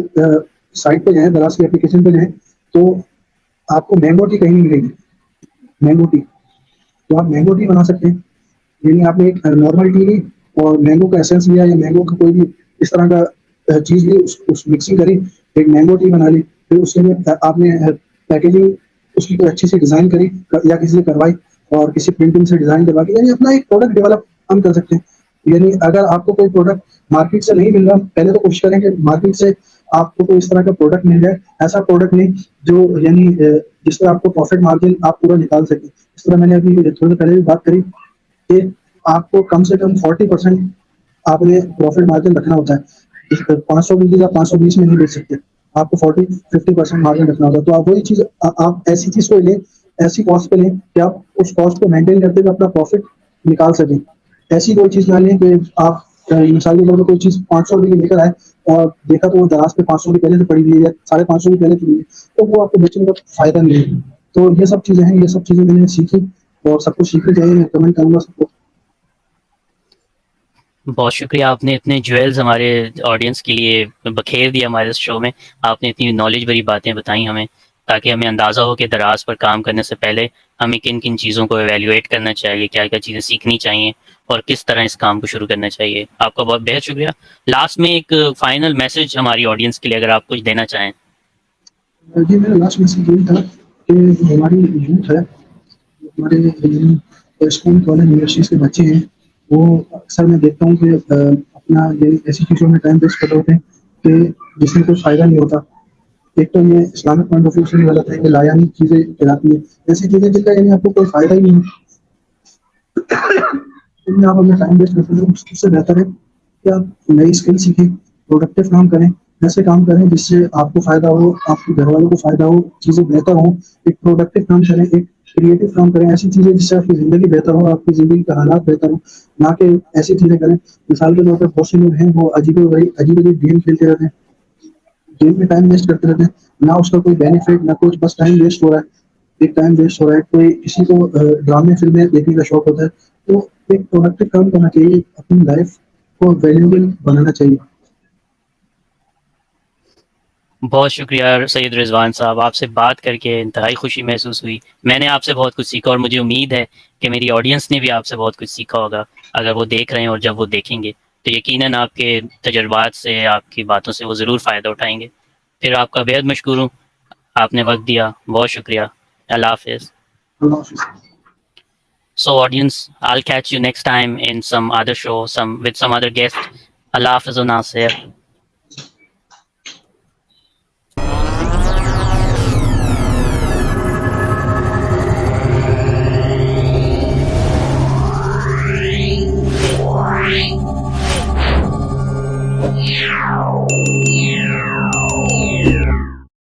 سائٹ پہ جائیں, دراز کے اپلیکیشن پہ جائیں تو آپ کو مینگو ٹی کہیں نہیں ملے گی. مینگو ٹی تو آپ مینگو ٹی بنا سکتے ہیں. یعنی آپ نے ایک نارمل ٹی لی اور مینگو کا ایسنس لیا یا مینگو کا کوئی بھی اس طرح کا چیز لی, اس مکسنگ کری, ایک مینگو ٹی بنا لی. پھر اس کے آپ نے پیکیجنگ اس کی کوئی اچھی سی ڈیزائن کری یا کسی سے کروائی اور کسی پرنٹنگ سے ڈیزائن کروا کے, یعنی اپنا ایک پروڈکٹ ڈیولپ ہم کر سکتے ہیں. یعنی اگر آپ کو کوئی پروڈکٹ مارکیٹ سے نہیں مل رہا, پہلے تو کوشش کریں کہ مارکیٹ سے آپ کو کوئی اس طرح کا پروڈکٹ مل جائے, ایسا پروڈکٹ نہیں جو یعنی جس پر آپ کو پروفٹ مارجن آپ پورا نکال سکیں. اس طرح میں نے ابھی تھوڑی پہلے بھی بات کری کہ آپ کو کم سے کم 40% آپ نے پروفٹ مارجن رکھنا ہوتا ہے. 500 بیس یا 520 میں نہیں بیچ سکتے, آپ کو 40-50% مارجن رکھنا ہوتا ہے. تو آپ وہی چیز آپ ایسی چیز کو لیں, ایسی کاسٹ پہ لیں کہ آپ اس کاسٹ کو مینٹین کرتے ہوئے اپنا پروفٹ نکال سکیں. ایسی کوئی چیز نہ لیں کہ آپ مثال کے طور پر کوئی چیز 500 روپئے کی لے کر آئے اور دیکھا تو وہ دراز پہ 500 روپئے پہلے سے پڑی ہوئی ہے, 550 روپئے پہلے چلی ہے, تو وہ آپ کو بیچنے کا فائدہ نہیں ہے. تو یہ سب چیزیں ہیں, یہ سب چیزیں میں نے سیکھی اور سب کچھ سیکھنی چاہیے. میں کمنٹ کروں گا سب کو. بہت شکریہ, آپ نے اتنے جویلز ہمارے آڈینس کے لیے بکھیر دیا ہمارے اس شو میں. آپ نے اتنی نالج بھری باتیں بتائیں ہمیں تاکہ ہمیں اندازہ ہو کہ دراز پر کام کرنے سے پہلے ہمیں کن کن چیزوں کو ایویلیویٹ کرنا چاہیے, کیا کیا چیزیں سیکھنی چاہیے اور کس طرح اس کام کو شروع کرنا چاہیے. آپ کا بہت بہت شکریہ. لاسٹ میں ایک فائنل میسج ہماری آڈینس کے لیے اگر آپ کچھ دینا چاہیں. جی میرا لاسٹ میسج یہی تھا کہ جو ہماری یوتھ ہے, ہمارے اسکول کالج یونیورسٹیز کے بچے ہیں, وہ اکثر میں دیکھتا ہوں کہ اپنا یہ ایسی چیزوں میں ٹائم ویسٹ کر رہے ہوتے ہیں کہ جس میں کوئی فائدہ نہیں ہوتا. ایک تو یہ اسلامک پوائنٹ آف ویو سے بھی غلط ہے کہ لایانی چیزیں کہلاتی ہیں, ایسی چیزیں جن کا یعنی آپ کو کوئی فائدہ ہی نہیں ہے. ان میں آپ اپنا ٹائم ویسٹ کرتے ہیں. اس سے بہتر ہے کہ آپ نئی اسکل سیکھیں, پروڈکٹیو کام کریں, ایسے کام کریں جس سے آپ کو فائدہ ہو, آپ کے گھر والوں کو فائدہ ہو, چیزیں بہتر ہوں. ایک پروڈکٹیو کام کریں, ایک کریٹو کام کریں, ایسی چیزیں جس سے آپ کی زندگی بہتر ہو, آپ کی زندگی کا حالات بہتر ہوں, نہ کہ ایسی چیزیں کریں. مثال کے طور پر بہت سے لوگ ہیں وہ عجیب عجیب گیم کھیلتے رہتے ہیں, گیم میں ٹائم ویسٹ کرتے رہتے ہیں, نہ اس کا کوئی بینیفٹ نہ کچھ, بس ٹائم ویسٹ ہو رہا ہے. ایک ٹائم ویسٹ ہو رہا ہے. کوئی کسی کو ڈرامے فلمیں دیکھنے کا شوق ہوتا ہے, تو ایک پروڈکٹیو کام کرنا چاہیے, اپنی لائف کو ویلیوبل بنانا چاہیے. بہت شکریہ سید رضوان صاحب, آپ سے بات کر کے انتہائی خوشی محسوس ہوئی. میں نے آپ سے بہت کچھ سیکھا اور مجھے امید ہے کہ میری آڈینس نے بھی آپ سے بہت کچھ سیکھا ہوگا. اگر وہ دیکھ رہے ہیں اور جب وہ دیکھیں گے تو یقیناً آپ کے تجربات سے, آپ کی باتوں سے وہ ضرور فائدہ اٹھائیں گے. پھر آپ کا بےحد مشکور ہوں, آپ نے وقت دیا, بہت شکریہ. اللہ حافظ. اللہ حافظ. So audience, I'll catch you next time in some other show, with some other guest. Allah Hafiz Nasir.